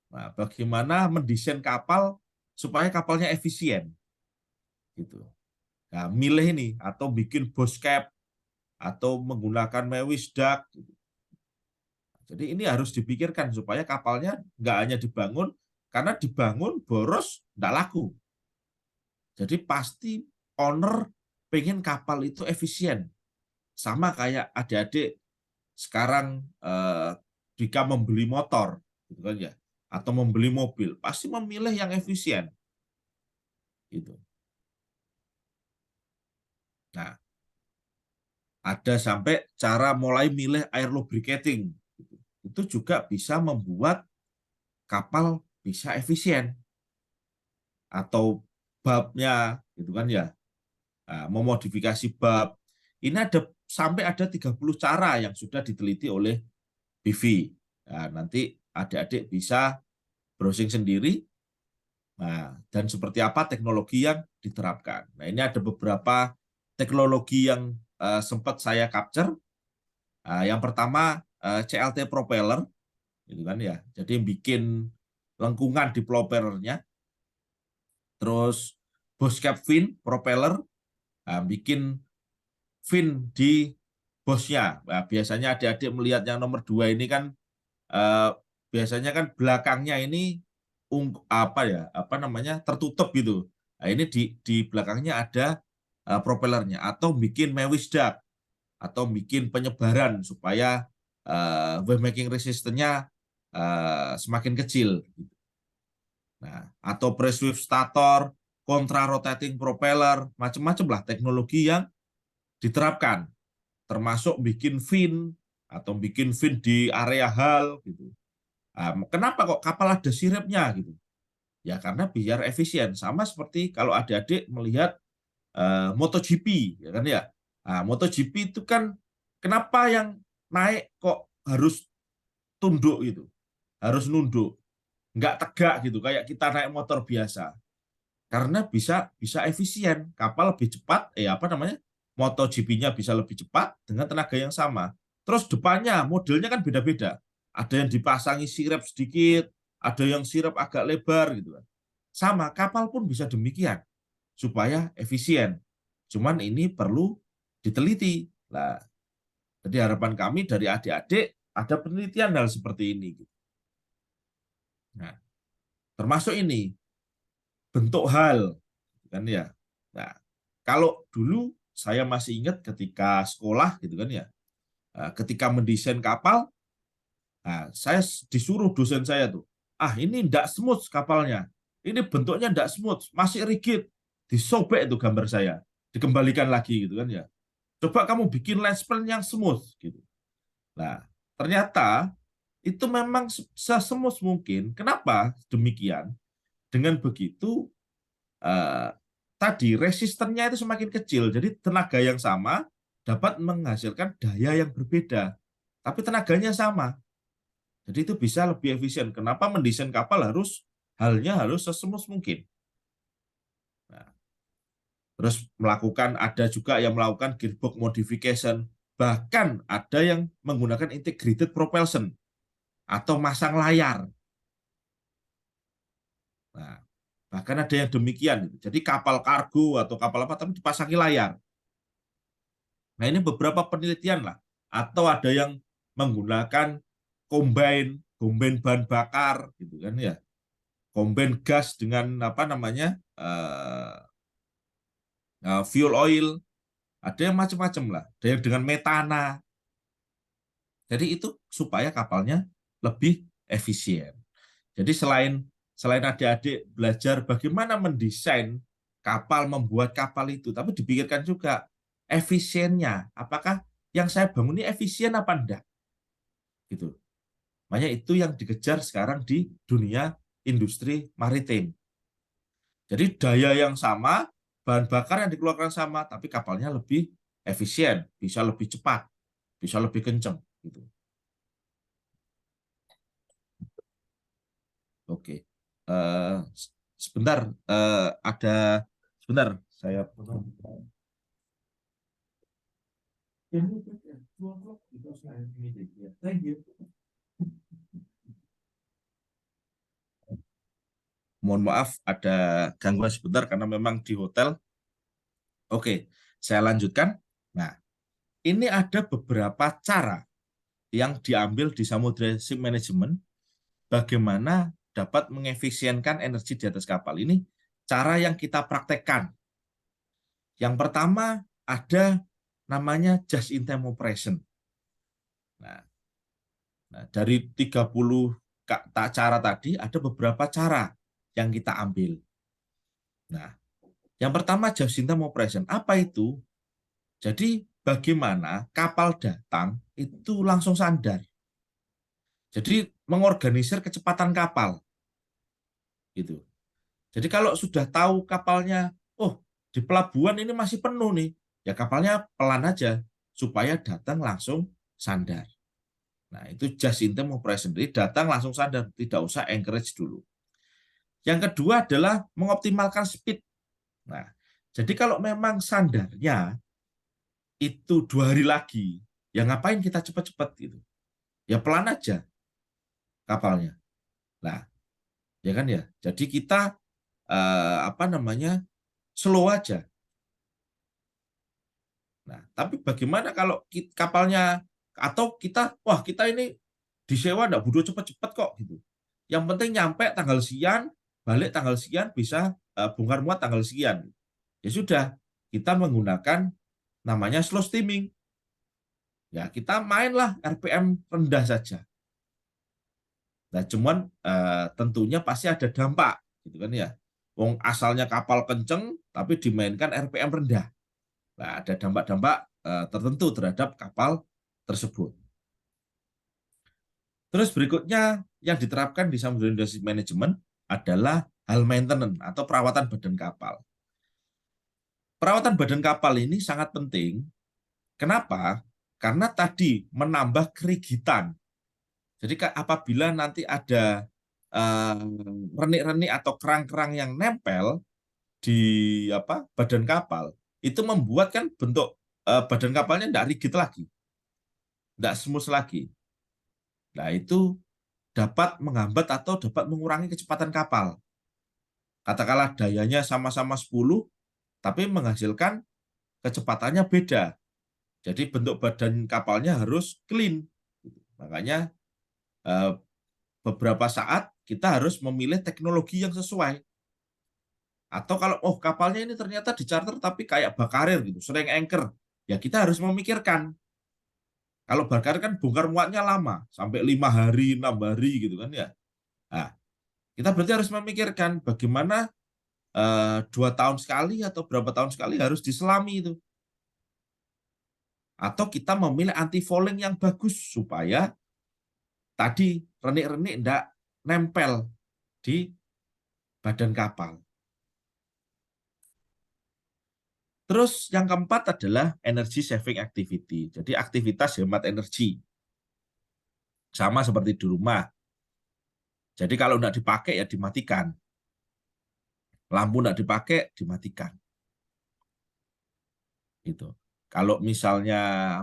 Speaker 7: Nah, bagaimana mendesain kapal supaya kapalnya efisien, gitu. Nah, milih ini atau bikin boss cap atau menggunakan Mewis duct, gitu. Jadi ini harus dipikirkan supaya kapalnya nggak hanya dibangun, karena dibangun boros nggak laku. Jadi pasti owner pengen kapal itu efisien. Sama kayak adik-adik sekarang jika membeli motor, gitu kan ya, atau membeli mobil, pasti memilih yang efisien, gitu. Nah, ada sampai cara mulai milih air lubricating, gitu. Itu juga bisa membuat kapal bisa efisien. Atau babnya, gitu kan ya, nah, memodifikasi bab. Ini sampai ada 30 cara yang sudah diteliti oleh BV. Nah, nanti adik-adik bisa browsing sendiri. Nah, dan seperti apa teknologi yang diterapkan. Nah, ini ada beberapa teknologi yang sempat saya capture. Yang pertama CLT propeller, gitu kan ya. Jadi bikin lengkungan di propellernya. Terus boss cap fin propeller, bikin fin di bosnya. Nah, biasanya adik-adik melihat yang nomor 2 ini kan biasanya kan belakangnya ini tertutup gitu. Nah, ini di belakangnya ada propellernya, atau bikin Mewis duct, atau bikin penyebaran supaya wave making resistance-nya semakin kecil. Nah, atau press sweep stator, contra rotating propeller, macam-macam lah teknologi yang diterapkan, termasuk bikin fin atau bikin fin di area hull, gitu. Kenapa kok kapal ada siripnya, gitu? Ya karena biar efisien. Sama seperti kalau adik-adik melihat MotoGP, ya kan ya. MotoGP itu kan kenapa yang naik kok harus tunduk gitu, harus nunduk, nggak tegak gitu kayak kita naik motor biasa. Karena bisa efisien, kapal lebih cepat, MotoGP-nya bisa lebih cepat dengan tenaga yang sama. Terus depannya modelnya kan beda-beda. Ada yang dipasangi sirip sedikit, ada yang sirip agak lebar gitu kan. Sama, kapal pun bisa demikian supaya efisien. Cuman ini perlu diteliti. Nah, jadi harapan kami dari adik-adik ada penelitian hal seperti ini. Nah, termasuk ini bentuk hal, kan ya. Nah, kalau dulu saya masih ingat ketika sekolah, gitu kan ya, ketika mendesain kapal, saya disuruh dosen saya tuh, ini enggak smooth kapalnya, ini bentuknya enggak smooth, masih rigid, disobek itu gambar saya, dikembalikan lagi, gitu kan ya. Coba kamu bikin land span yang smooth, gitu. Nah, ternyata itu memang sesmooth mungkin. Kenapa demikian? Dengan begitu tadi resistennya itu semakin kecil, jadi tenaga yang sama dapat menghasilkan daya yang berbeda, tapi tenaganya sama. Jadi itu bisa lebih efisien. Kenapa mendesain kapal harus sesmooth mungkin. Nah, terus ada juga yang melakukan gearbox modification, bahkan ada yang menggunakan integrated propulsion atau masang layar. Nah, bahkan ada yang demikian. Jadi kapal kargo atau kapal apa tapi dipasangi layar. Nah, ini beberapa penelitian lah. Atau ada yang menggunakan combine bahan bakar, gitu kan ya. combine gas dengan apa namanya fuel oil, ada yang macam-macam lah, ada yang dengan metana. Jadi itu supaya kapalnya lebih efisien. Jadi selain adik-adik belajar bagaimana mendesain kapal, membuat kapal itu, tapi dipikirkan juga efisiennya. Apakah yang saya bangun ini efisien apa enggak? Gitu. Makanya itu yang dikejar sekarang di dunia industri maritim. Jadi daya yang sama, bahan bakar yang dikeluarkan sama, tapi kapalnya lebih efisien, bisa lebih cepat, bisa lebih kencang. Gitu. Oke. Sebentar, ada sebentar saya mohon maaf ada gangguan sebentar karena memang di hotel. Oke, saya lanjutkan. Nah, ini ada beberapa cara yang diambil di Samudra Ship Management bagaimana dapat mengefisienkan energi di atas kapal. Ini cara yang kita praktekkan. Yang pertama ada namanya just in time operation. Nah, dari 30 cara tadi ada beberapa cara yang kita ambil. Nah, yang pertama just in time operation. Apa itu? Jadi bagaimana kapal datang itu langsung sandar. Jadi mengorganisir kecepatan kapal. Gitu. Jadi kalau sudah tahu kapalnya, oh di pelabuhan ini masih penuh nih, ya kapalnya pelan aja supaya datang langsung sandar. Nah itu just in time operation, jadi datang langsung sandar, tidak usah encourage dulu. Yang kedua adalah mengoptimalkan speed. Nah jadi kalau memang sandarnya itu 2 hari lagi, ya ngapain kita cepat-cepat gitu? Ya pelan aja kapalnya. Nah ya kan ya. Jadi kita slow aja. Nah, tapi bagaimana kalau kapalnya atau kita ini disewa enggak butuh cepat-cepat kok gitu. Yang penting nyampe tanggal sekian, balik tanggal sekian, bisa bongkar muat tanggal sekian. Ya sudah, kita menggunakan namanya slow steaming. Ya, kita mainlah RPM rendah saja. Nah, cuman tentunya pasti ada dampak gitu kan ya. Wong asalnya kapal kenceng tapi dimainkan RPM rendah. Nah, ada dampak-dampak tertentu terhadap kapal tersebut. Terus berikutnya yang diterapkan di Samudra Industry Management adalah hal maintenance atau perawatan badan kapal. Perawatan badan kapal ini sangat penting. Kenapa? Karena tadi menambah kerigitan. Jadi apabila nanti ada renik-renik atau kerang-kerang yang nempel di badan kapal, itu membuat kan bentuk badan kapalnya tidak rigid lagi, tidak smooth lagi. Nah itu dapat menghambat atau dapat mengurangi kecepatan kapal. Katakanlah dayanya sama-sama 10, tapi menghasilkan kecepatannya beda. Jadi bentuk badan kapalnya harus clean. Makanya beberapa saat kita harus memilih teknologi yang sesuai. Atau kalau kapalnya ini ternyata di-charter tapi kayak bakarir gitu, sering anchor, ya kita harus memikirkan. Kalau bakarir kan bongkar muatnya lama, sampai 5 hari, 6 hari gitu kan ya. Nah, kita berarti harus memikirkan bagaimana 2 tahun sekali atau berapa tahun sekali harus diselami itu. Atau kita memilih anti-fouling yang bagus supaya tadi renik-renik tidak nempel di badan kapal. Terus yang keempat adalah energy saving activity. Jadi aktivitas hemat energi. Sama seperti di rumah. Jadi kalau tidak dipakai ya dimatikan. Lampu tidak dipakai, dimatikan. Gitu. Kalau misalnya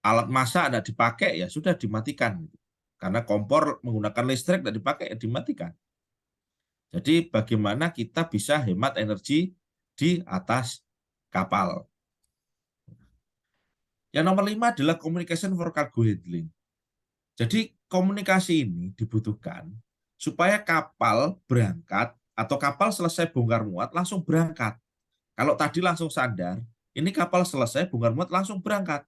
Speaker 7: alat masak tidak dipakai ya sudah dimatikan. Karena kompor menggunakan listrik tidak dipakai ya dimatikan. Jadi bagaimana kita bisa hemat energi di atas kapal. Yang nomor 5 adalah communication for cargo handling. Jadi komunikasi ini dibutuhkan supaya kapal berangkat atau kapal selesai bongkar muat langsung berangkat. Kalau tadi langsung sandar, ini kapal selesai bongkar muat langsung berangkat.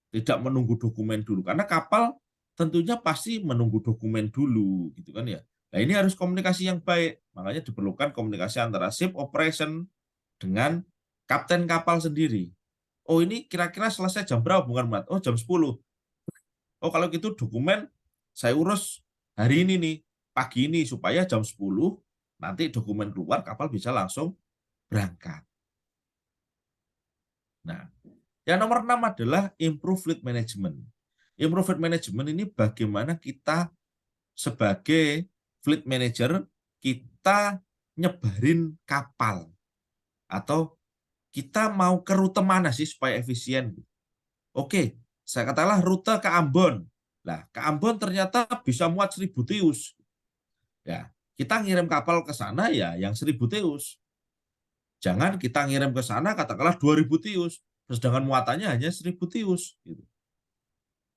Speaker 7: Tidak menunggu dokumen dulu, karena kapal tentunya pasti menunggu dokumen dulu, gitu kan ya. Nah, ini harus komunikasi yang baik, makanya diperlukan komunikasi antara ship operation dengan kapten kapal sendiri. Oh, ini kira-kira selesai jam berapa bongkar muat? Oh, jam 10. Oh, kalau gitu dokumen saya urus hari ini nih, pagi ini, supaya jam 10 nanti dokumen keluar, kapal bisa langsung berangkat. Nah, yang nomor 6 adalah improve fleet management. Improve fleet management ini bagaimana kita sebagai fleet manager, kita nyebarin kapal. Atau kita mau ke rute mana sih supaya efisien. Oke, saya katakanlah rute ke Ambon. Nah, ke Ambon ternyata bisa muat 1000 TEU. Ya, kita ngirim kapal ke sana ya yang 1000 TEU. Jangan kita ngirim ke sana katakanlah 2000 TEU, sedangkan muatannya hanya 1000 TEU. Gitu.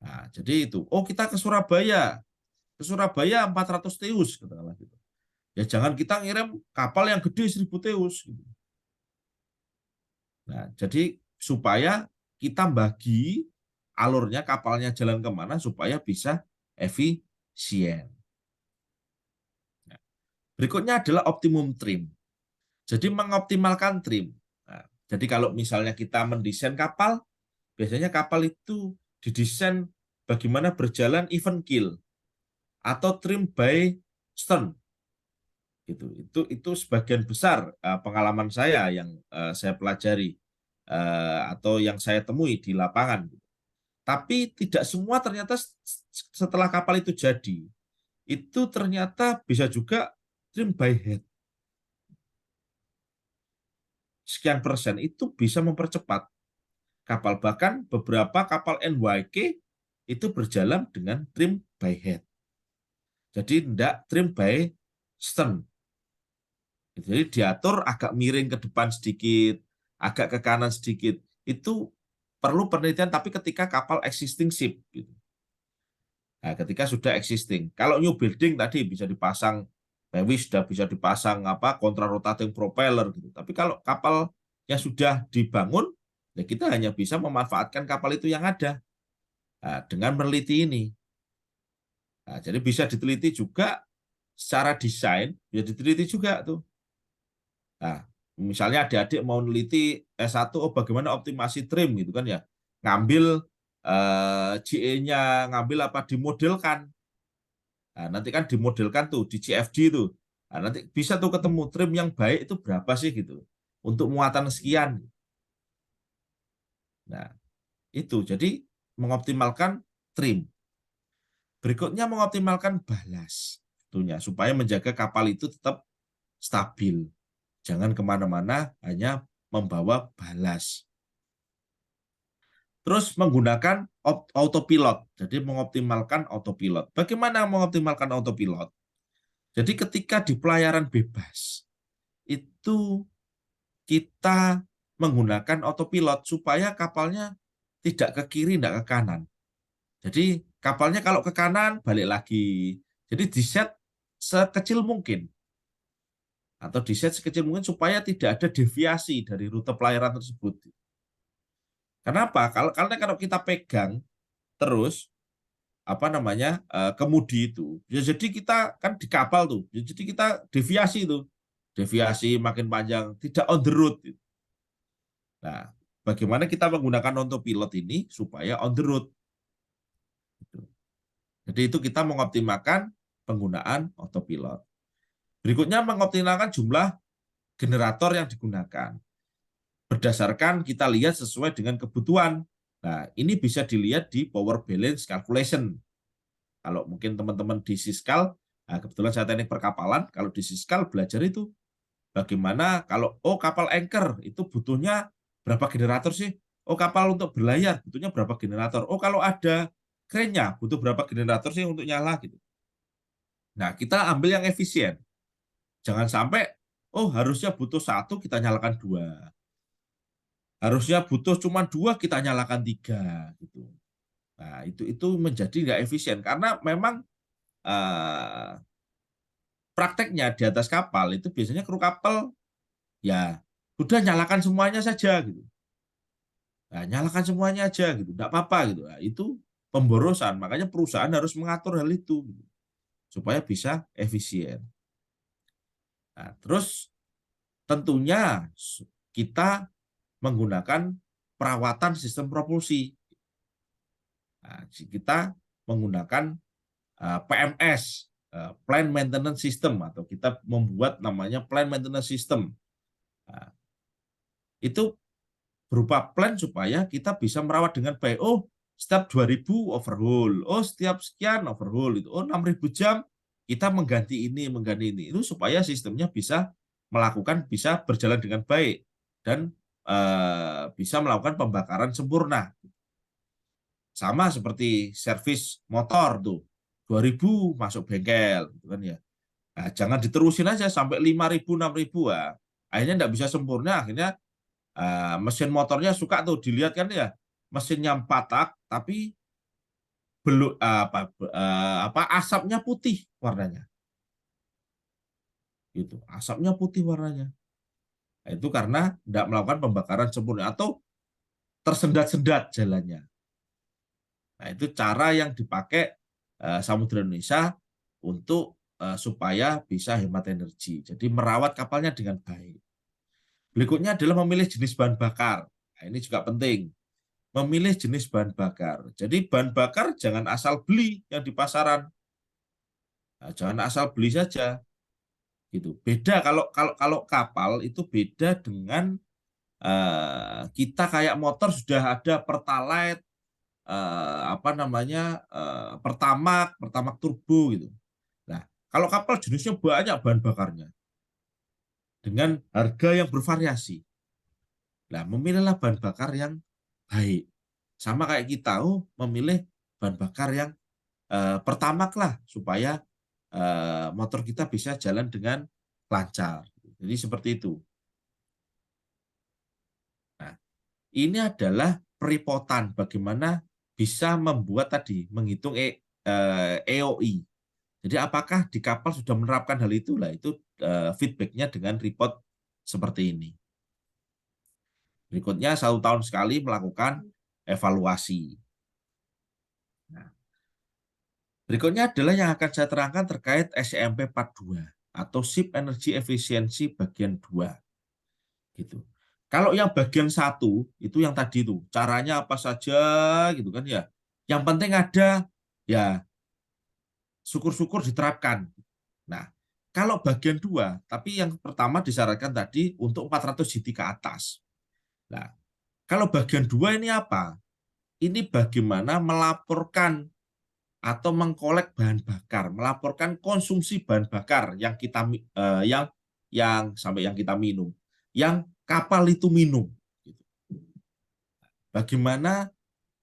Speaker 7: Nah, jadi itu. Oh, kita ke Surabaya. Ke Surabaya 400 TEU katakanlah gitu. Ya jangan kita ngirim kapal yang gede 1000 TEU. Gitu. Nah, jadi supaya kita bagi alurnya, kapalnya jalan kemana supaya bisa efisien. Nah, berikutnya adalah optimum trim. Jadi mengoptimalkan trim. Nah, jadi kalau misalnya kita mendesain kapal, biasanya kapal itu didesain bagaimana berjalan even keel atau trim by stern. Itu sebagian besar pengalaman saya yang saya pelajari atau yang saya temui di lapangan. Tapi tidak semua ternyata setelah kapal itu jadi, itu ternyata bisa juga trim by head. Sekian persen itu bisa mempercepat kapal. Bahkan beberapa kapal NYK itu berjalan dengan trim by head. Jadi tidak trim by stern. Jadi diatur agak miring ke depan sedikit, agak ke kanan sedikit. Itu perlu penelitian, tapi ketika kapal existing ship. Gitu. Nah, ketika sudah existing. Kalau new building tadi bisa dipasang, sudah bisa dipasang kontra rotating propeller. Gitu. Tapi kalau kapal yang sudah dibangun, ya kita hanya bisa memanfaatkan kapal itu yang ada. Nah, dengan meneliti ini. Nah, jadi bisa diteliti juga secara desain, bisa diteliti juga tuh. Nah, misalnya adik-adik mau neliti S1, oh bagaimana optimasi trim gitu kan ya. Ngambil GE-nya, ngambil apa, dimodelkan. Nah, nanti kan dimodelkan tuh di CFD tuh. Nah, nanti bisa tuh ketemu trim yang baik itu berapa sih gitu. Untuk muatan sekian. Nah, itu. Jadi mengoptimalkan trim. Berikutnya mengoptimalkan balas. Tentunya, supaya menjaga kapal itu tetap stabil. Jangan kemana-mana, hanya membawa balas. Terus menggunakan autopilot. Jadi mengoptimalkan autopilot. Bagaimana mengoptimalkan autopilot? Jadi ketika di pelayaran bebas, itu kita menggunakan autopilot supaya kapalnya tidak ke kiri, tidak ke kanan. Jadi kapalnya kalau ke kanan, balik lagi. Jadi diset sekecil mungkin. Atau diset sekecil mungkin supaya tidak ada deviasi dari rute pelayaran tersebut. Kenapa? Karena kalau kita pegang terus kemudi itu, ya jadi kita kan di kapal tuh, ya jadi kita deviasi makin panjang, tidak on the road. Nah, bagaimana kita menggunakan autopilot ini supaya on the road? Jadi itu kita mengoptimalkan penggunaan autopilot. Berikutnya mengoptimalkan jumlah generator yang digunakan. Berdasarkan kita lihat sesuai dengan kebutuhan. Nah, ini bisa dilihat di power balance calculation. Kalau mungkin teman-teman di Siskal, nah kebetulan saya teknik perkapalan, kalau di Siskal belajar itu bagaimana kalau kapal anchor itu butuhnya berapa generator sih? Oh, kapal untuk berlayar butuhnya berapa generator? Oh, kalau ada krennya butuh berapa generator sih untuk nyala gitu. Nah, kita ambil yang efisien. Jangan sampai harusnya butuh 1 kita nyalakan 2. Harusnya butuh cuma 2 kita nyalakan 3 gitu. Nah, itu menjadi nggak efisien karena memang prakteknya di atas kapal itu biasanya kru kapal ya udah nyalakan semuanya saja gitu. Nah, nyalakan semuanya aja gitu, nggak apa-apa gitu. Nah, itu pemborosan, makanya perusahaan harus mengatur hal itu gitu, supaya bisa efisien. Nah, terus tentunya kita menggunakan perawatan sistem propulsi. Nah, kita menggunakan PMS, Plant Maintenance System, atau kita membuat namanya Plant Maintenance System. Nah, itu berupa plan supaya kita bisa merawat dengan baik. Oh, setiap 2000 overhaul. Oh, setiap sekian overhaul itu. Oh, 6000 jam kita mengganti ini. Itu supaya sistemnya bisa bisa berjalan dengan baik dan bisa melakukan pembakaran sempurna. Sama seperti servis motor tuh. 2000 masuk bengkel gitu kan ya. Nah, jangan diterusin aja sampai 5000 6000 ya. Akhirnya tidak bisa sempurna, akhirnya mesin motornya suka tuh dilihat kan ya, mesinnya 4 tak tapi belum asapnya putih warnanya. Gitu, asapnya putih warnanya. Nah, itu karena tidak melakukan pembakaran sempurna atau tersendat-sendat jalannya. Nah, itu cara yang dipakai Samudra Indonesia untuk supaya bisa hemat energi. Jadi merawat kapalnya dengan baik. Berikutnya adalah memilih jenis bahan bakar. Nah, ini juga penting. Memilih jenis bahan bakar. Jadi bahan bakar jangan asal beli yang di pasaran. Nah, jangan asal beli saja. Gitu. Beda kalau kapal itu beda dengan kita kayak motor sudah ada Pertalite, Pertamax turbo gitu. Nah, kalau kapal jenisnya banyak bahan bakarnya dengan harga yang bervariasi. Nah, memilihlah bahan bakar yang baik. Sama kayak kita, memilih bahan bakar yang Pertamax lah supaya motor kita bisa jalan dengan lancar. Jadi seperti itu. Nah, ini adalah peripotan bagaimana bisa membuat menghitung EOI. Jadi apakah di kapal sudah menerapkan hal itu? Lah itu feedbacknya dengan report seperti ini. Berikutnya 1 tahun sekali melakukan evaluasi. Nah, berikutnya adalah yang akan saya terangkan terkait SEMP 42 atau Ship Energy Efficiency bagian 2. Gitu. Kalau yang bagian 1 itu yang tadi itu, caranya apa saja gitu kan ya. Yang penting ada ya syukur-syukur diterapkan. Nah, kalau bagian 2, tapi yang pertama disyaratkan tadi untuk 400 GT ke atas. Nah, kalau bagian 2 ini apa? Ini bagaimana melaporkan atau mengkolek bahan bakar, melaporkan konsumsi bahan bakar yang kita sampai yang kita minum, yang kapal itu minum. Bagaimana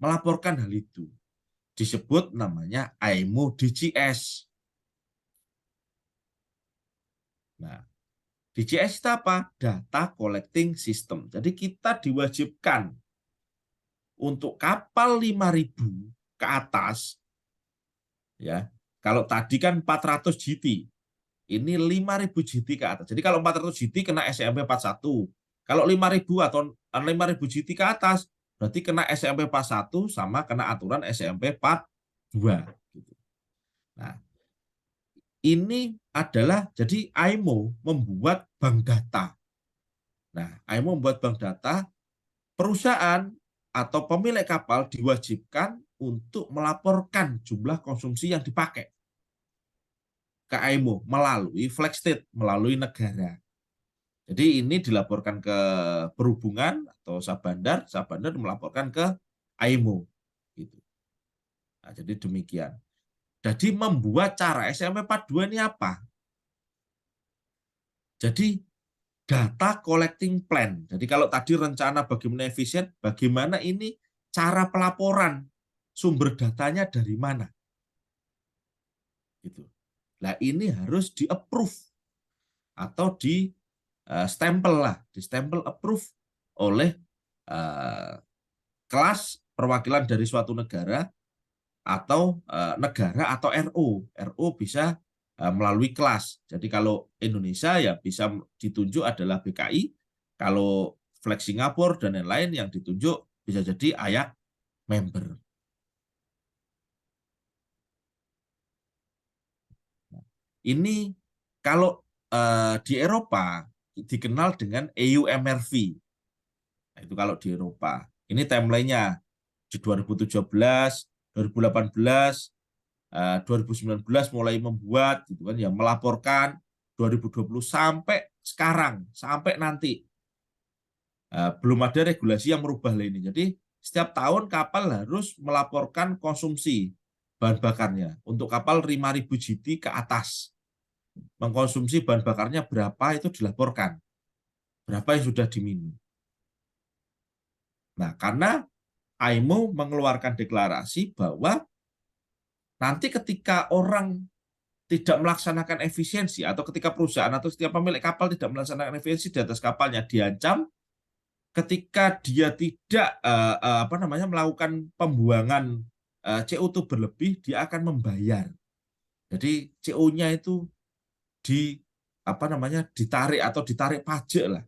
Speaker 7: melaporkan hal itu? Disebut namanya IMO DCS. Nah, DCS itu apa? Data Collecting System. Jadi kita diwajibkan untuk kapal 5.000 ke atas, ya. Kalau tadi kan 400 GT, ini 5.000 GT ke atas. Jadi kalau 400 GT kena SMP 41. Kalau 5.000 atau 5.000 GT ke atas, berarti kena SMP 41 sama kena aturan SMP 42. Nah, ini adalah jadi IMO membuat bank data. Nah, IMO membuat bank data, perusahaan atau pemilik kapal diwajibkan untuk melaporkan jumlah konsumsi yang dipakai ke IMO melalui flag state, melalui negara. Jadi ini dilaporkan ke perhubungan atau Sabandar melaporkan ke IMO. Gitu. Nah, jadi demikian. Jadi membuat cara SMP 42 ini apa? Jadi data collecting plan. Jadi kalau tadi rencana bagaimana efisien, bagaimana ini cara pelaporan, sumber datanya dari mana? Gitu. Nah, ini harus di-approve atau di-stempel di-stempel approve oleh kelas perwakilan dari suatu negara atau negara atau RO. RO bisa melalui kelas. Jadi kalau Indonesia ya bisa ditunjuk adalah BKI, kalau Flex Singapura dan lain-lain yang ditunjuk bisa jadi AYAC member. Ini kalau di Eropa dikenal dengan EU MRV. Nah, itu kalau di Eropa. Ini timeline-nya di 2017, 2018, 2019 mulai membuat gitu kan ya, melaporkan 2020 sampai sekarang, sampai nanti. Belum ada regulasi yang merubah ini. Jadi setiap tahun kapal harus melaporkan konsumsi bahan bakarnya. Untuk kapal 5.000 GT ke atas, mengkonsumsi bahan bakarnya berapa itu dilaporkan. Berapa yang sudah diminum. Nah, karena IMO mengeluarkan deklarasi bahwa nanti ketika orang tidak melaksanakan efisiensi, atau ketika perusahaan atau setiap pemilik kapal tidak melaksanakan efisiensi di atas kapalnya, diancam ketika dia tidak melakukan pembuangan CO2 berlebih, dia akan membayar. Jadi CO-nya itu ditarik atau ditarik pajak lah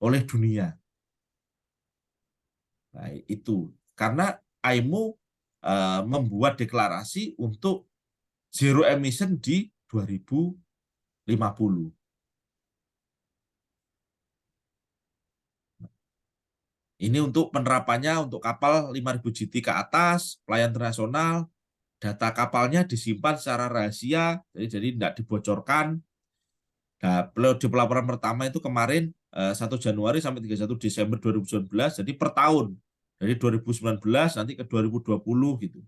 Speaker 7: oleh dunia. Nah, itu karena IMO membuat deklarasi untuk zero emission di 2050. Ini untuk penerapannya untuk kapal 5.000 GT ke atas, pelayan internasional, data kapalnya disimpan secara rahasia, jadi tidak dibocorkan. Nah, di pelaporan pertama itu kemarin 1 Januari sampai 31 Desember 2019, jadi per tahun. Dari 2019 nanti ke 2020 gitu.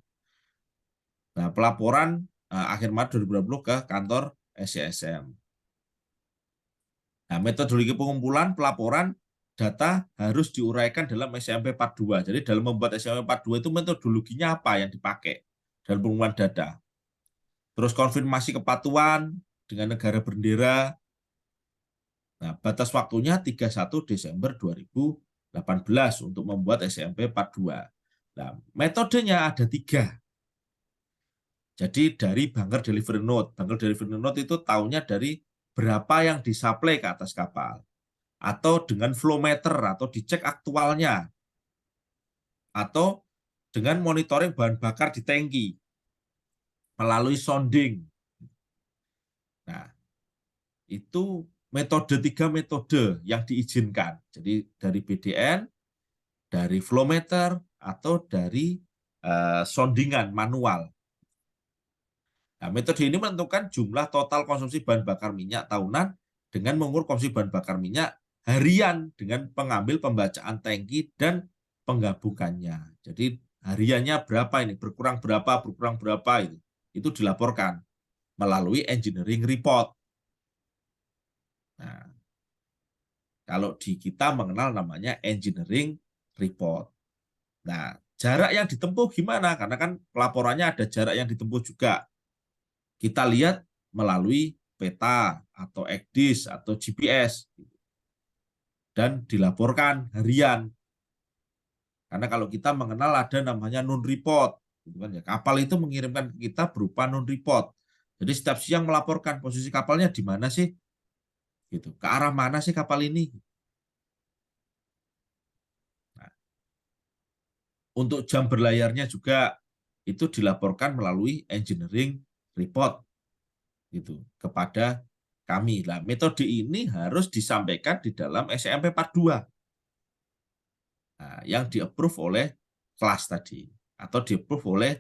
Speaker 7: Nah, pelaporan akhir Maret 2020 ke kantor SCSM. Nah, metodologi pengumpulan pelaporan data harus diuraikan dalam SMP 42. Jadi dalam membuat SMP 42 itu metodologinya apa yang dipakai dalam pengumpulan data. Terus konfirmasi kepatuhan dengan negara bendera. Nah, batas waktunya 31 Desember 2018 untuk membuat SMP 42. Nah, metodenya ada 3. Jadi dari bunker delivery note. Bunker delivery note itu tahunya dari berapa yang disuplai ke atas kapal. Atau dengan flow meter atau dicek aktualnya. Atau dengan monitoring bahan bakar di tangki melalui sounding. Nah, itu 3 metode yang diizinkan. Jadi dari BDN, dari flow meter, atau dari soundingan manual. Nah, metode ini menentukan jumlah total konsumsi bahan bakar minyak tahunan dengan mengukur konsumsi bahan bakar minyak harian dengan pengambil pembacaan tangki dan penggabungannya. Jadi hariannya berapa ini, berkurang berapa itu dilaporkan melalui engineering report. Nah, kalau di kita mengenal namanya engineering report. Nah, jarak yang ditempuh gimana? Karena kan pelaporannya ada jarak yang ditempuh juga. Kita lihat melalui peta atau ECDIS atau GPS dan dilaporkan harian. Karena kalau kita mengenal ada namanya non report, gitu kan ya. Kapal itu mengirimkan ke kita berupa non report. Jadi setiap siang melaporkan posisi kapalnya di mana sih, gitu. Ke arah mana sih kapal ini? Nah, untuk jam berlayarnya juga itu dilaporkan melalui engineering report gitu kepada kami. Nah, metode ini harus disampaikan di dalam SMP 42. Nah, yang di-approve oleh kelas tadi atau di-approve oleh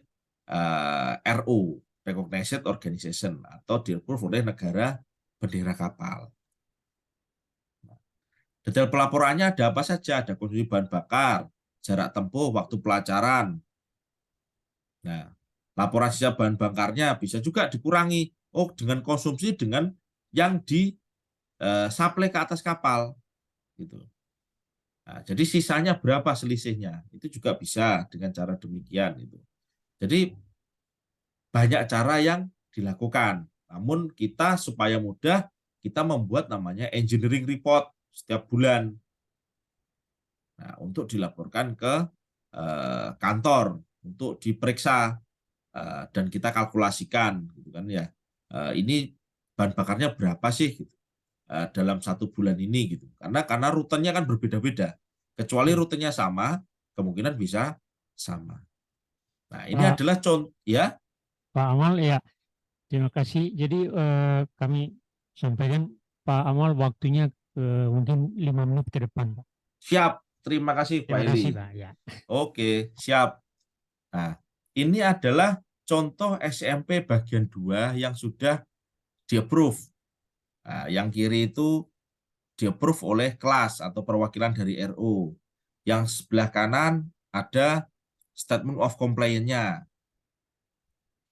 Speaker 7: RO, Recognized Organization, atau di-approve oleh negara bendera kapal. Detail pelaporannya ada apa saja? Ada konsumsi bahan bakar, jarak tempuh, waktu pelacaran. Nah, laporan sisa bahan bakarnya bisa juga dikurangi. Oh, dengan konsumsi dengan yang disuplai ke atas kapal, gitu. Nah, jadi sisanya berapa selisihnya? Itu juga bisa dengan cara demikian. Gitu. Jadi banyak cara yang dilakukan. Namun kita supaya mudah, kita membuat namanya engineering report setiap bulan. Nah, untuk dilaporkan ke kantor untuk diperiksa dan kita kalkulasikan gitu kan ya. Ini bahan bakarnya berapa sih gitu, dalam 1 bulan ini gitu. Karena rutenya kan berbeda-beda. Kecuali rutenya sama, kemungkinan bisa sama. Nah, ini
Speaker 6: Pak,
Speaker 7: adalah contoh ya.
Speaker 6: Pak Amal ya, terima kasih. Jadi kami sampaikan Pak Amal waktunya mungkin 5 menit ke depan, Pak.
Speaker 7: Siap. Terima kasih Pak
Speaker 6: Terima kasih,
Speaker 7: Eli.
Speaker 6: Pak. Ya.
Speaker 7: Oke, siap. Nah, ini adalah contoh SMP bagian 2 yang sudah di-approve. Nah, yang kiri itu di-approve oleh kelas atau perwakilan dari RO. Yang sebelah kanan ada statement of compliance-nya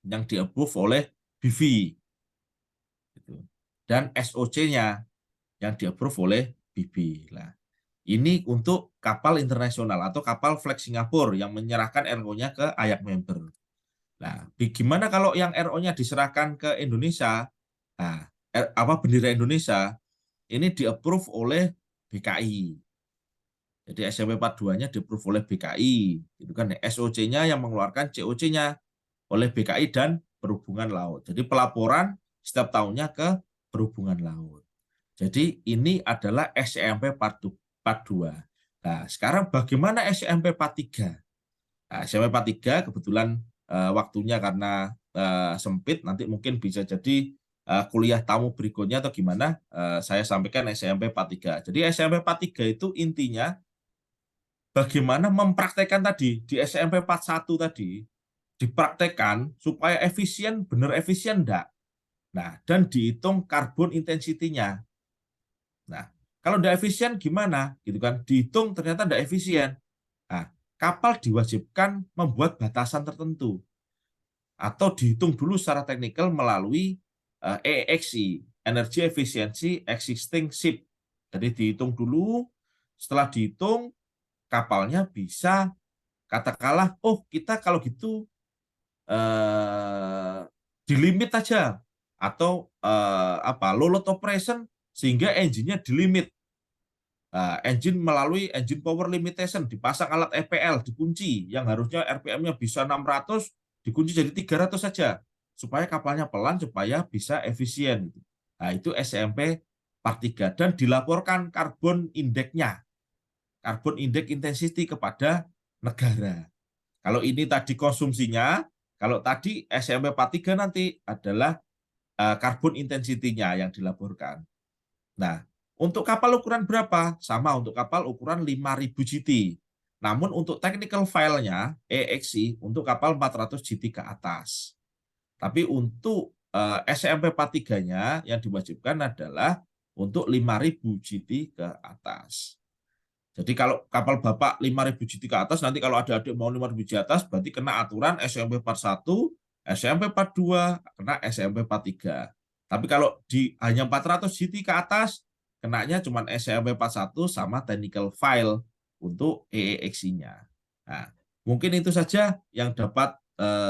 Speaker 7: yang di-approve oleh BV. Dan SOC-nya yang di-approve oleh BB. Nah, ini untuk kapal internasional atau kapal flag Singapura yang menyerahkan RO-nya ke IAC member. Nah, bagaimana kalau yang RO-nya diserahkan ke Indonesia? Nah, bendera Indonesia ini di-approve oleh BKI. Jadi SMP 42-nya di-approve oleh BKI. Itu kan SOC-nya yang mengeluarkan COC-nya oleh BKI dan Perhubungan Laut. Jadi pelaporan setiap tahunnya ke Perhubungan Laut. Jadi ini adalah SMP Part 2. Nah, sekarang bagaimana SMP Part 3? Nah, SMP Part 3 kebetulan waktunya karena sempit, nanti mungkin bisa jadi kuliah tamu berikutnya atau gimana, saya sampaikan SMP Part 3. Jadi SMP Part 3 itu intinya bagaimana mempraktekkan tadi di SMP Part 1 tadi, dipraktekkan supaya efisien, benar efisien enggak. Nah, dan dihitung karbon intensity-nya. Nah, kalau enggak efisien gimana? Gitu kan, dihitung ternyata enggak efisien. Nah, kapal diwajibkan membuat batasan tertentu atau dihitung dulu secara teknikal melalui EEXI, Energy Efficiency Existing Ship. Jadi dihitung dulu, setelah dihitung kapalnya bisa katakanlah, oh kita kalau gitu di limit aja atau low load operation sehingga engine-nya di limit. Engine melalui engine power limitation, dipasang alat EPL, dikunci, yang harusnya RPM-nya bisa 600, dikunci jadi 300 saja, supaya kapalnya pelan, supaya bisa efisien. Nah, itu SMP Part 3, dan dilaporkan karbon index-nya, karbon index intensity kepada negara. Kalau ini tadi konsumsinya, kalau tadi SMP Part 3 nanti adalah karbon intensity-nya yang dilaporkan. Nah, untuk kapal ukuran berapa? Sama untuk kapal ukuran 5.000 GT. Namun untuk technical file-nya, EEXI, untuk kapal 400 GT ke atas. Tapi untuk SMP 43-nya yang diwajibkan adalah untuk 5.000 GT ke atas. Jadi kalau kapal Bapak 5.000 GT ke atas, nanti kalau ada adik mau 5.000 GT atas, berarti kena aturan SMP 41, SMP 42, kena SMP 43. Tapi kalau hanya 400 GT ke atas, kenanya cuma SMP 41 sama technical file untuk EEXI-nya. Nah, mungkin itu saja yang dapat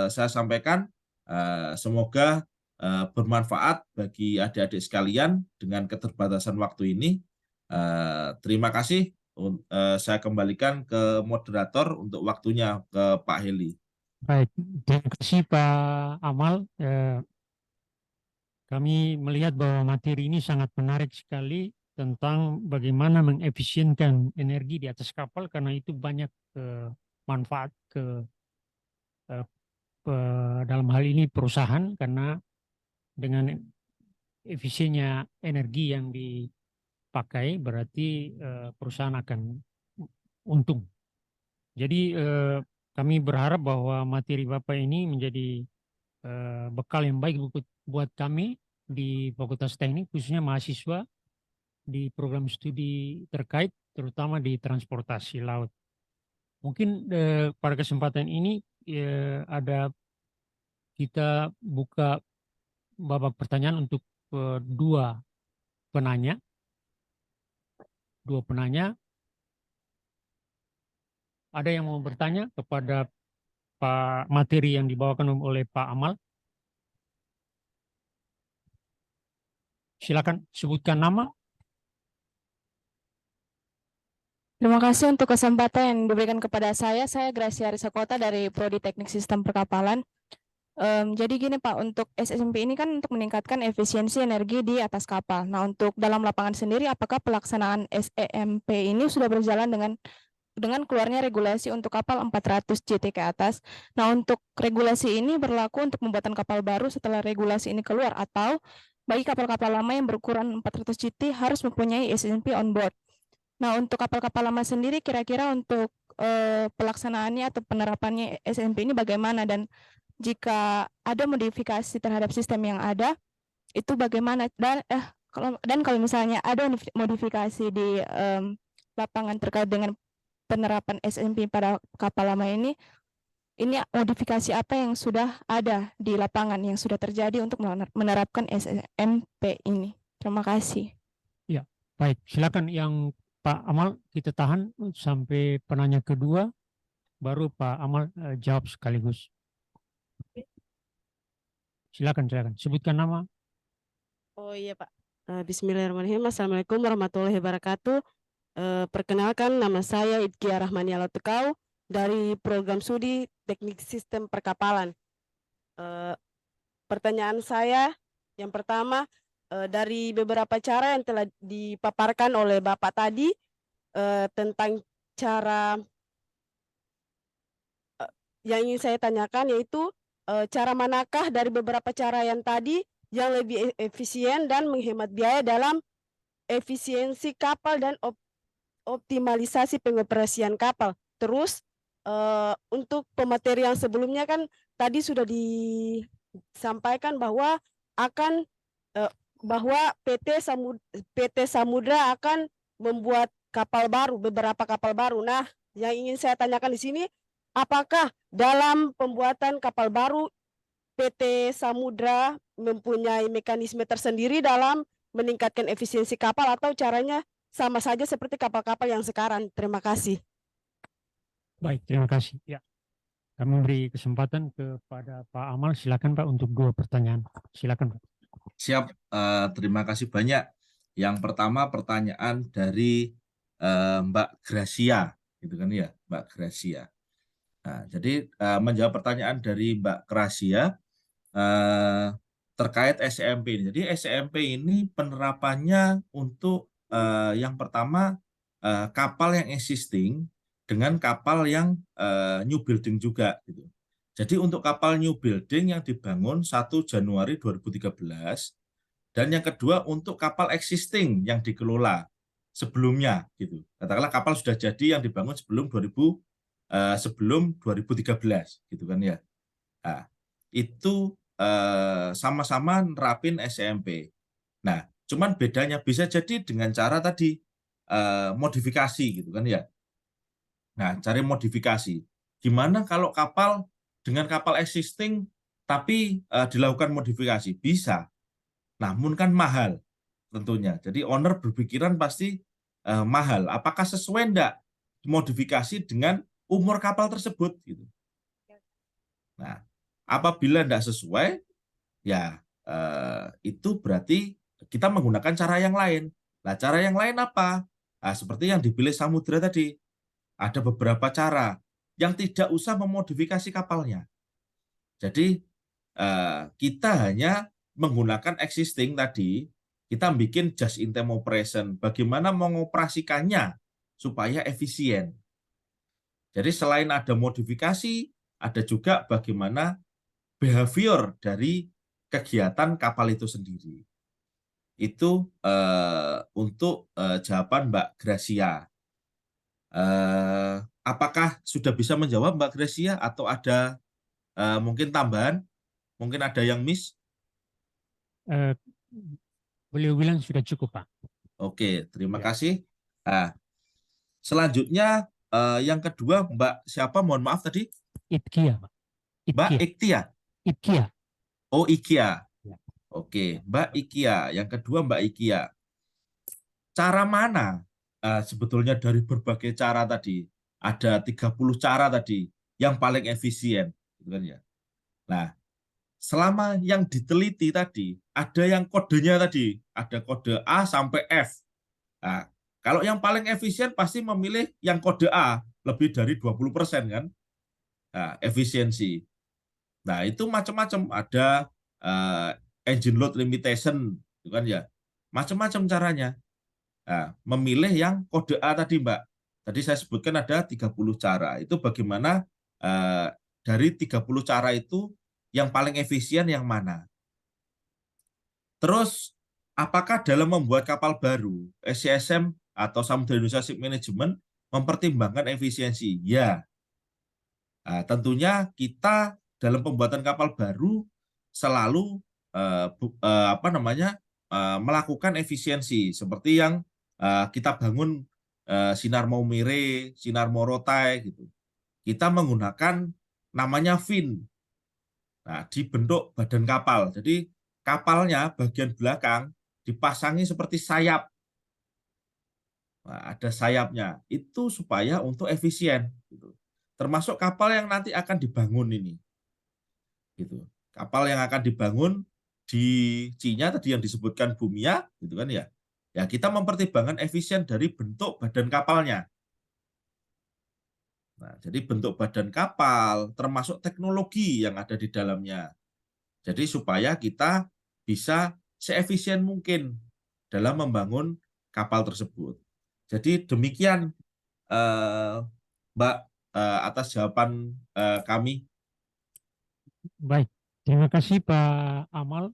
Speaker 7: saya sampaikan. Semoga bermanfaat bagi adik-adik sekalian dengan keterbatasan waktu ini. Terima kasih. Saya kembalikan ke moderator untuk waktunya ke Pak Heli.
Speaker 6: Baik, terima kasih Pak Amal. Kami melihat bahwa materi ini sangat menarik sekali tentang bagaimana mengefisienkan energi di atas kapal karena itu banyak manfaat dalam hal ini perusahaan karena dengan efisiennya energi yang dipakai berarti perusahaan akan untung. Jadi kami berharap bahwa materi Bapak ini menjadi bekal yang baik buat kami di Fakultas Teknik, khususnya mahasiswa di program studi terkait, terutama di transportasi laut. Mungkin pada kesempatan ini ada kita buka babak pertanyaan untuk dua penanya. Ada yang mau bertanya kepada Pak materi yang dibawakan oleh Pak Amal? Silakan sebutkan nama.
Speaker 8: Terima kasih untuk kesempatan yang diberikan kepada saya. Saya Gracia Risakota dari Prodi Teknik Sistem Perkapalan. Jadi gini Pak, untuk SSMP ini kan untuk meningkatkan efisiensi energi di atas kapal. Nah, untuk dalam lapangan sendiri, apakah pelaksanaan SEMP ini sudah berjalan dengan keluarnya regulasi untuk kapal 400 JT ke atas? Nah, untuk regulasi ini berlaku untuk pembuatan kapal baru setelah regulasi ini keluar, atau bagi kapal-kapal lama yang berukuran 400 JT harus mempunyai SSMP on board. Nah, untuk kapal-kapal lama sendiri kira-kira untuk pelaksanaannya atau penerapannya SNP ini bagaimana, dan jika ada modifikasi terhadap sistem yang ada itu bagaimana, dan kalau misalnya ada modifikasi di lapangan terkait dengan penerapan SNP pada kapal lama ini modifikasi apa yang sudah ada di lapangan yang sudah terjadi untuk menerapkan SNP ini. Terima kasih.
Speaker 6: Ya, baik. Silakan yang Pak Amal kita tahan sampai penanya kedua, baru Pak Amal jawab sekaligus. Silakan. Sebutkan nama.
Speaker 9: Oh iya Pak. Bismillahirrahmanirrahim. Assalamualaikum warahmatullahi wabarakatuh. Perkenalkan, nama saya Idkia Rahmania Lautekau dari Program Studi Teknik Sistem Perkapalan. Pertanyaan saya yang pertama, dari beberapa cara yang telah dipaparkan oleh Bapak tadi tentang cara yang ingin saya tanyakan, yaitu cara manakah dari beberapa cara yang tadi yang lebih efisien dan menghemat biaya dalam efisiensi kapal dan optimalisasi pengoperasian kapal. Terus untuk pemateri yang sebelumnya kan tadi sudah disampaikan bahwa PT Samudra akan membuat kapal baru, beberapa kapal baru. Nah, yang ingin saya tanyakan di sini, apakah dalam pembuatan kapal baru PT Samudra mempunyai mekanisme tersendiri dalam meningkatkan efisiensi kapal, atau caranya sama saja seperti kapal-kapal yang sekarang? Terima kasih.
Speaker 6: Baik, terima kasih. Ya, kami beri kesempatan kepada Pak Amal. Silakan Pak untuk 2 pertanyaan. Silakan Pak.
Speaker 7: Siap, terima kasih banyak. Yang pertama pertanyaan dari Mbak Gracia, gitu kan ya, Mbak Gracia. Nah, jadi menjawab pertanyaan dari Mbak Gracia terkait SMP ini. Jadi SMP ini penerapannya untuk yang pertama kapal yang existing dengan kapal yang new building juga, gitu. Jadi untuk kapal new building yang dibangun 1 Januari 2013, dan yang kedua untuk kapal existing yang dikelola sebelumnya, gitu. Katakanlah kapal sudah jadi yang dibangun sebelum 2013, gitu kan ya. Nah, itu sama-sama nerapin SMP. Nah, cuman bedanya bisa jadi dengan cara tadi modifikasi, gitu kan ya. Nah, cari modifikasi. Gimana kalau kapal dengan kapal existing tapi dilakukan modifikasi? Bisa. Namun kan mahal tentunya. Jadi owner berpikiran pasti mahal. Apakah sesuai enggak modifikasi dengan umur kapal tersebut, gitu. Nah, apabila enggak sesuai, ya itu berarti kita menggunakan cara yang lain. Nah, cara yang lain apa? Nah, seperti yang dipilih Samudra tadi. Ada beberapa cara yang tidak usah memodifikasi kapalnya. Jadi kita hanya menggunakan existing tadi, kita bikin just in time operation, bagaimana mengoperasikannya supaya efisien. Jadi selain ada modifikasi, ada juga bagaimana behavior dari kegiatan kapal itu sendiri. Itu untuk jawaban Mbak Gracia. Apakah sudah bisa menjawab Mbak Gracia atau ada mungkin tambahan? Mungkin ada yang miss?
Speaker 6: Beliau bilang sudah cukup Pak.
Speaker 7: Oke, terima
Speaker 6: Ya.
Speaker 7: kasih. Nah, selanjutnya yang kedua Mbak siapa? Mohon maaf tadi.
Speaker 6: Itkia Pak.
Speaker 7: Mbak Iktia.
Speaker 6: Itkia.
Speaker 7: Oh, Ikia.
Speaker 6: Ya.
Speaker 7: Oke, Mbak Ikia. Yang kedua Mbak Ikia. Cara mana sebetulnya dari berbagai cara tadi? Ada 30 cara tadi yang paling efisien, gitu kan ya. Nah, selama yang diteliti tadi, ada yang kodenya tadi, ada kode A sampai F. Nah, Kalau yang paling efisien pasti memilih yang kode A, lebih dari 20% kan. Nah, efisiensi. Nah, itu macam-macam, ada engine load limitation, itu kan ya. Macam-macam caranya. Nah, memilih yang kode A tadi, Mbak. Tadi saya sebutkan ada 30 cara. Itu bagaimana dari 30 cara itu yang paling efisien yang mana. Terus, apakah dalam membuat kapal baru, SCSM atau Samudra Indonesia Ship Management mempertimbangkan efisiensi? Ya. Nah, tentunya kita dalam pembuatan kapal baru selalu melakukan efisiensi seperti yang kita bangun Sinar Maumere, Sinar Morotai gitu. Kita menggunakan namanya fin. Nah, di bentuk badan kapal. Jadi kapalnya bagian belakang dipasangi seperti sayap. Nah, ada sayapnya. Itu supaya untuk efisien gitu. Termasuk kapal yang nanti akan dibangun ini. Gitu. Kapal yang akan dibangun di Cina tadi yang disebutkan Bumia gitu kan ya. Ya, kita mempertimbangkan efisien dari bentuk badan kapalnya. Nah, jadi bentuk badan kapal termasuk teknologi yang ada di dalamnya. Jadi supaya kita bisa seefisien mungkin dalam membangun kapal tersebut. Jadi demikian Mbak atas jawaban kami.
Speaker 6: Baik, terima kasih Pak Amal.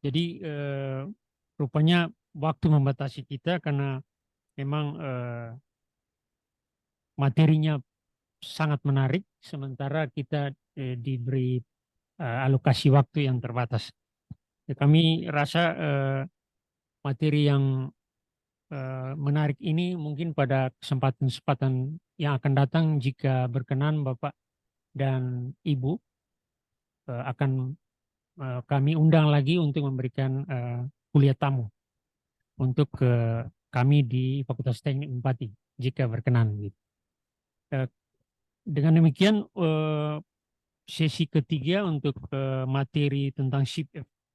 Speaker 6: Jadi rupanya waktu membatasi kita karena memang materinya sangat menarik, sementara kita diberi alokasi waktu yang terbatas. Ya, kami rasa materi yang menarik ini mungkin pada kesempatan-kesempatan yang akan datang jika berkenan Bapak dan Ibu akan kami undang lagi untuk memberikan kuliah tamu untuk kami di Fakultas Teknik Unpati jika berkenan. Gitu. Dengan demikian sesi ketiga untuk materi tentang Ship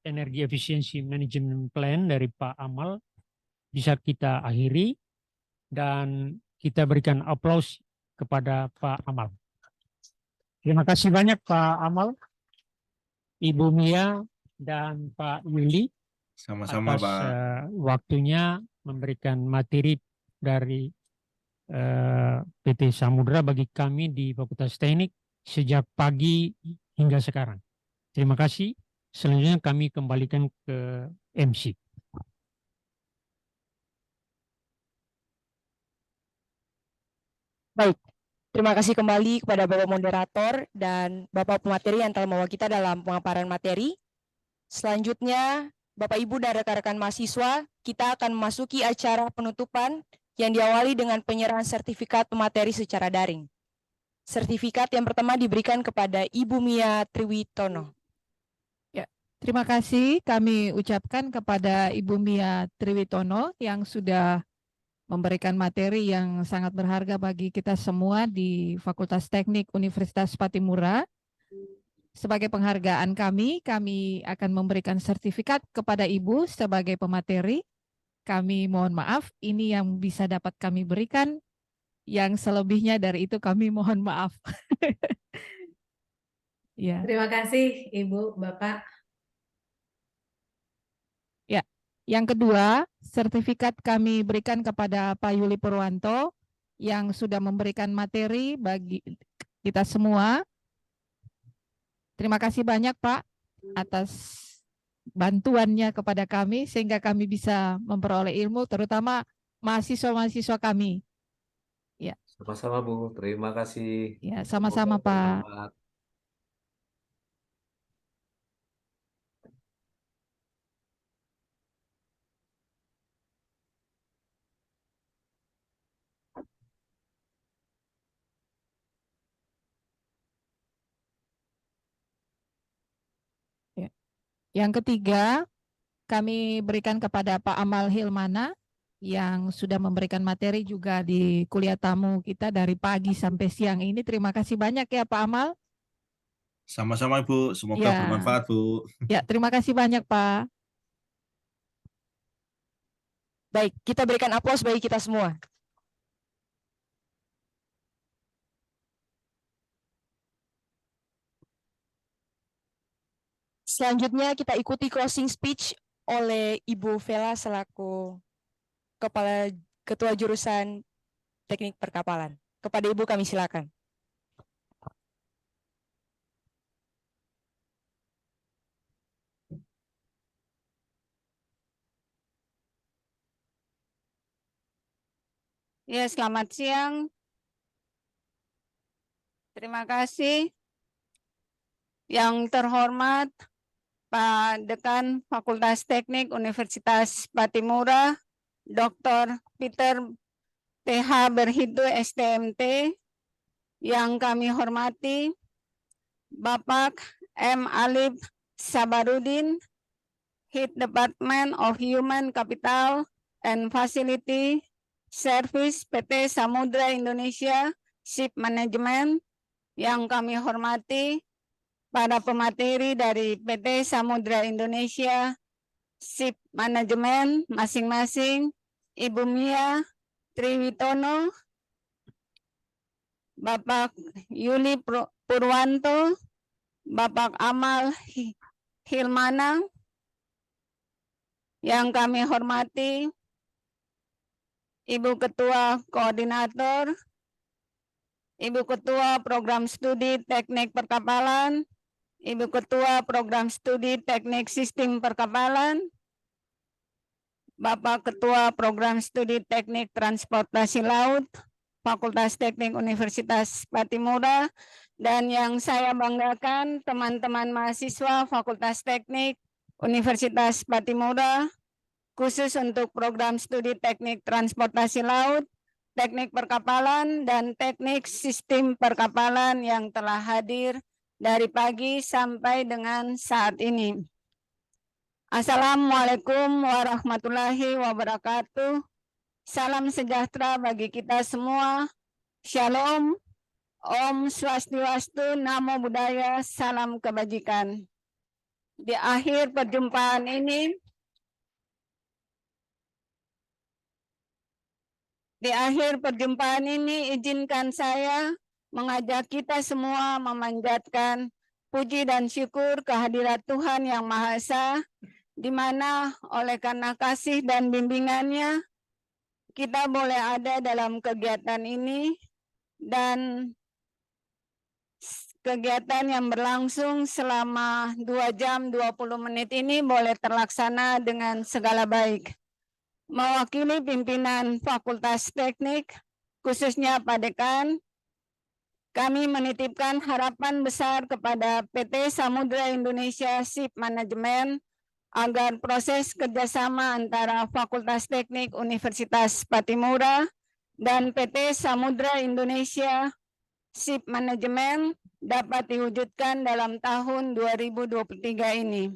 Speaker 6: Energy Efficiency Management Plan dari Pak Amal bisa kita akhiri dan kita berikan aplaus kepada Pak Amal. Terima kasih banyak Pak Amal, Ibu Mia, dan Pak Yuli
Speaker 7: Sama-sama,
Speaker 6: atas
Speaker 7: Pak.
Speaker 6: waktunya memberikan materi dari PT Samudra bagi kami di Fakultas Teknik sejak pagi hingga sekarang. Terima kasih. Selanjutnya kami kembalikan ke MC.
Speaker 8: Baik, terima kasih kembali kepada Bapak Moderator dan Bapak pemateri yang telah membawa kita dalam pemaparan materi. Selanjutnya, Bapak Ibu dan rekan-rekan mahasiswa, kita akan memasuki acara penutupan yang diawali dengan penyerahan sertifikat pemateri secara daring. Sertifikat yang pertama diberikan kepada Ibu Mia Triwitono.
Speaker 10: Terima kasih kami ucapkan kepada Ibu Mia Triwitono yang sudah memberikan materi yang sangat berharga bagi kita semua di Fakultas Teknik Universitas Patimura. Sebagai penghargaan kami akan memberikan sertifikat kepada Ibu sebagai pemateri. Kami mohon maaf, ini yang bisa dapat kami berikan. Yang selebihnya dari itu kami mohon maaf. Ya.
Speaker 11: Terima kasih Ibu, Bapak.
Speaker 10: Ya, yang kedua, sertifikat kami berikan kepada Pak Yuli Purwanto yang sudah memberikan materi bagi kita semua. Terima kasih banyak Pak atas bantuannya kepada kami sehingga kami bisa memperoleh ilmu, terutama mahasiswa-mahasiswa kami. Ya.
Speaker 1: Sama-sama Bu, terima kasih.
Speaker 10: Ya, sama-sama Pak.
Speaker 1: Selamat.
Speaker 10: Yang ketiga, kami berikan kepada Pak Amal Hilmana yang sudah memberikan materi juga di kuliah tamu kita dari pagi sampai siang ini. Terima kasih banyak ya Pak Amal.
Speaker 7: Sama-sama Ibu, semoga
Speaker 10: Ya.
Speaker 7: bermanfaat Bu.
Speaker 10: Ya, terima kasih banyak Pak.
Speaker 8: Baik, kita berikan aplaus bagi kita semua. Selanjutnya kita ikuti closing speech oleh Ibu Vela selaku Kepala Ketua Jurusan Teknik Perkapalan. Kepada Ibu kami silakan.
Speaker 12: Ya, selamat siang. Terima kasih. Yang terhormat Pak Dekan Fakultas Teknik Universitas Patimura, Dr. Peter TH Berhitu STMT, yang kami hormati Bapak M. Alif Sabarudin, Head Department of Human Capital and Facility Service PT Samudra Indonesia Ship Management, yang kami hormati para pemateri dari PT Samudra Indonesia Ship Management masing-masing, Ibu Mia Triwitono, Bapak Yuli Purwanto, Bapak Amal Hilmana, yang kami hormati Ibu Ketua Koordinator, Ibu Ketua Program Studi Teknik Perkapalan, Ibu Ketua Program Studi Teknik Sistem Perkapalan, Bapak Ketua Program Studi Teknik Transportasi Laut, Fakultas Teknik Universitas Patimura, dan yang saya banggakan teman-teman mahasiswa Fakultas Teknik Universitas Patimura, khusus untuk program studi teknik transportasi laut, teknik perkapalan, dan teknik sistem perkapalan yang telah hadir dari pagi sampai dengan saat ini. Assalamualaikum warahmatullahi wabarakatuh. Salam sejahtera bagi kita semua. Shalom, Om Swastiastu, Namo Buddhaya, salam kebajikan. Di akhir perjumpaan ini, izinkan saya mengajak kita semua memanjatkan puji dan syukur kehadirat Tuhan Yang Maha Esa, di mana oleh karena kasih dan bimbingannya, kita boleh ada dalam kegiatan ini, dan kegiatan yang berlangsung selama 2 jam 20 menit ini boleh terlaksana dengan segala baik. Mewakili pimpinan Fakultas Teknik, khususnya Pak Dekan, kami menitipkan harapan besar kepada PT Samudra Indonesia Ship Management agar proses kerjasama antara Fakultas Teknik Universitas Patimura dan PT Samudra Indonesia Ship Management dapat diwujudkan dalam tahun 2023 ini.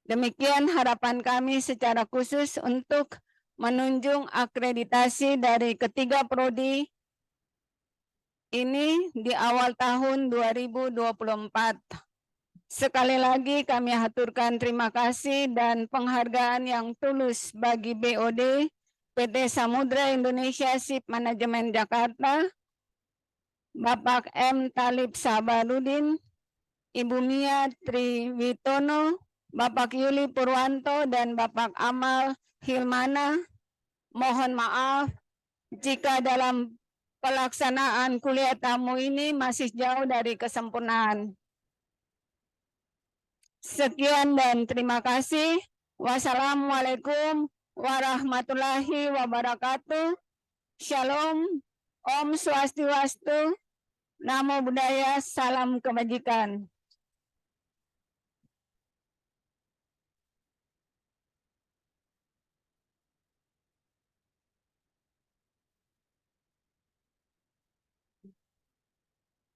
Speaker 12: Demikian harapan kami secara khusus untuk menunjung akreditasi dari ketiga prodi ini di awal tahun 2024. Sekali lagi kami haturkan terima kasih dan penghargaan yang tulus bagi BOD PT Samudra Indonesia Ship Management Jakarta, Bapak M. Talib Sabarudin, Ibu Mia Triwitono, Bapak Yuli Purwanto, dan Bapak Amal Hilmana. Mohon maaf jika dalam pelaksanaan kuliah tamu ini masih jauh dari kesempurnaan. Sekian dan terima kasih. Wassalamualaikum warahmatullahi wabarakatuh. Shalom, Om Swastiastu, Namo Buddhaya, salam kebajikan.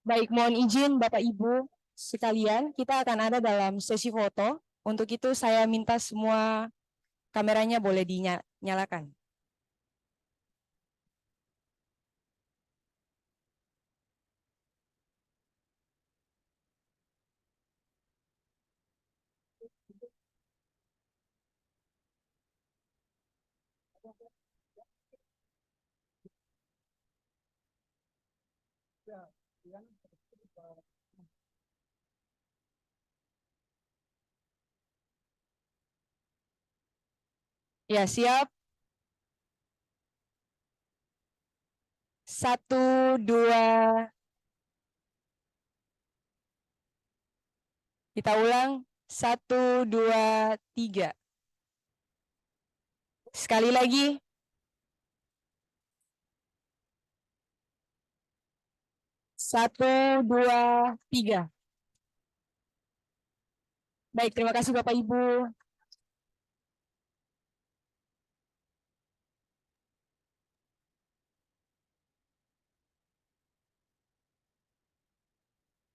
Speaker 8: Baik, mohon izin Bapak Ibu sekalian, kita akan ada dalam sesi foto. Untuk itu saya minta semua kameranya boleh dinyalakan. Ya, siap. 1, 2. Kita ulang. 1, 2, 3. Sekali lagi. 1, 2, 3. Baik, terima kasih Bapak Ibu.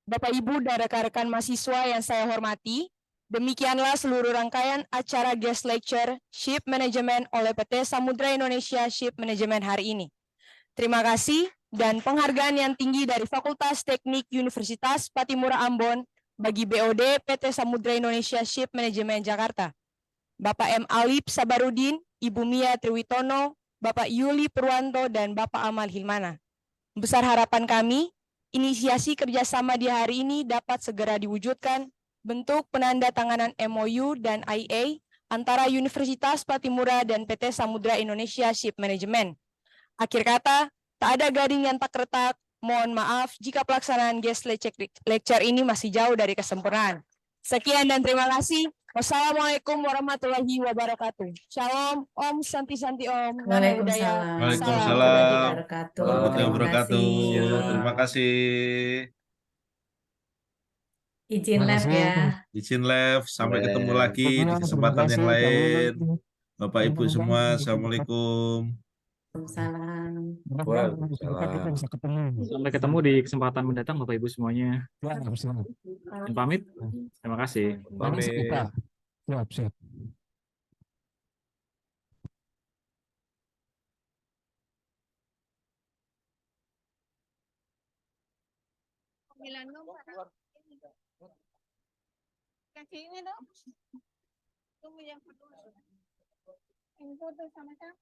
Speaker 8: Bapak Ibu dan rekan-rekan mahasiswa yang saya hormati, demikianlah seluruh rangkaian acara guest lecture Ship Management oleh PT Samudra Indonesia Ship Management hari ini. Terima kasih dan penghargaan yang tinggi dari Fakultas Teknik Universitas Patimura Ambon bagi BOD PT Samudra Indonesia Ship Management Jakarta. Bapak M. Alip Sabarudin, Ibu Mia Triwitono, Bapak Yuli Purwanto, dan Bapak Amal Hilmana. Besar harapan kami, inisiasi kerjasama di hari ini dapat segera diwujudkan bentuk penandatanganan MOU dan IA antara Universitas Patimura dan PT Samudra Indonesia Ship Management. Akhir kata, tak ada gading yang tak retak. Mohon maaf jika pelaksanaan guest lecture ini masih jauh dari kesempurnaan. Sekian dan terima kasih. Wassalamualaikum warahmatullahi wabarakatuh. Shalom, Om Santi Santi Om. Namo Buddhaya.
Speaker 11: Waalaikumsalam.
Speaker 7: Waalaikumsalam
Speaker 11: Warahmatullahi wabarakatuh.
Speaker 7: warahmatullahi
Speaker 11: Terima
Speaker 7: wabarakatuh.
Speaker 11: kasih.
Speaker 7: Terima kasih.
Speaker 11: Izin lab ya.
Speaker 7: Izin live, sampai ketemu
Speaker 1: Boleh.
Speaker 7: lagi di kesempatan yang lain. Bapak Ibu semua, Assalamualaikum.
Speaker 11: Waalaikumsalam.
Speaker 1: Waalaikumsalam.
Speaker 13: Sampai ketemu di kesempatan mendatang Bapak Ibu semuanya. Dan pamit. Terima kasih.
Speaker 1: Pamit.
Speaker 2: Siap, siap.
Speaker 12: Kasih ini dong. Tunggu yang kedua. Yang foto sama kan?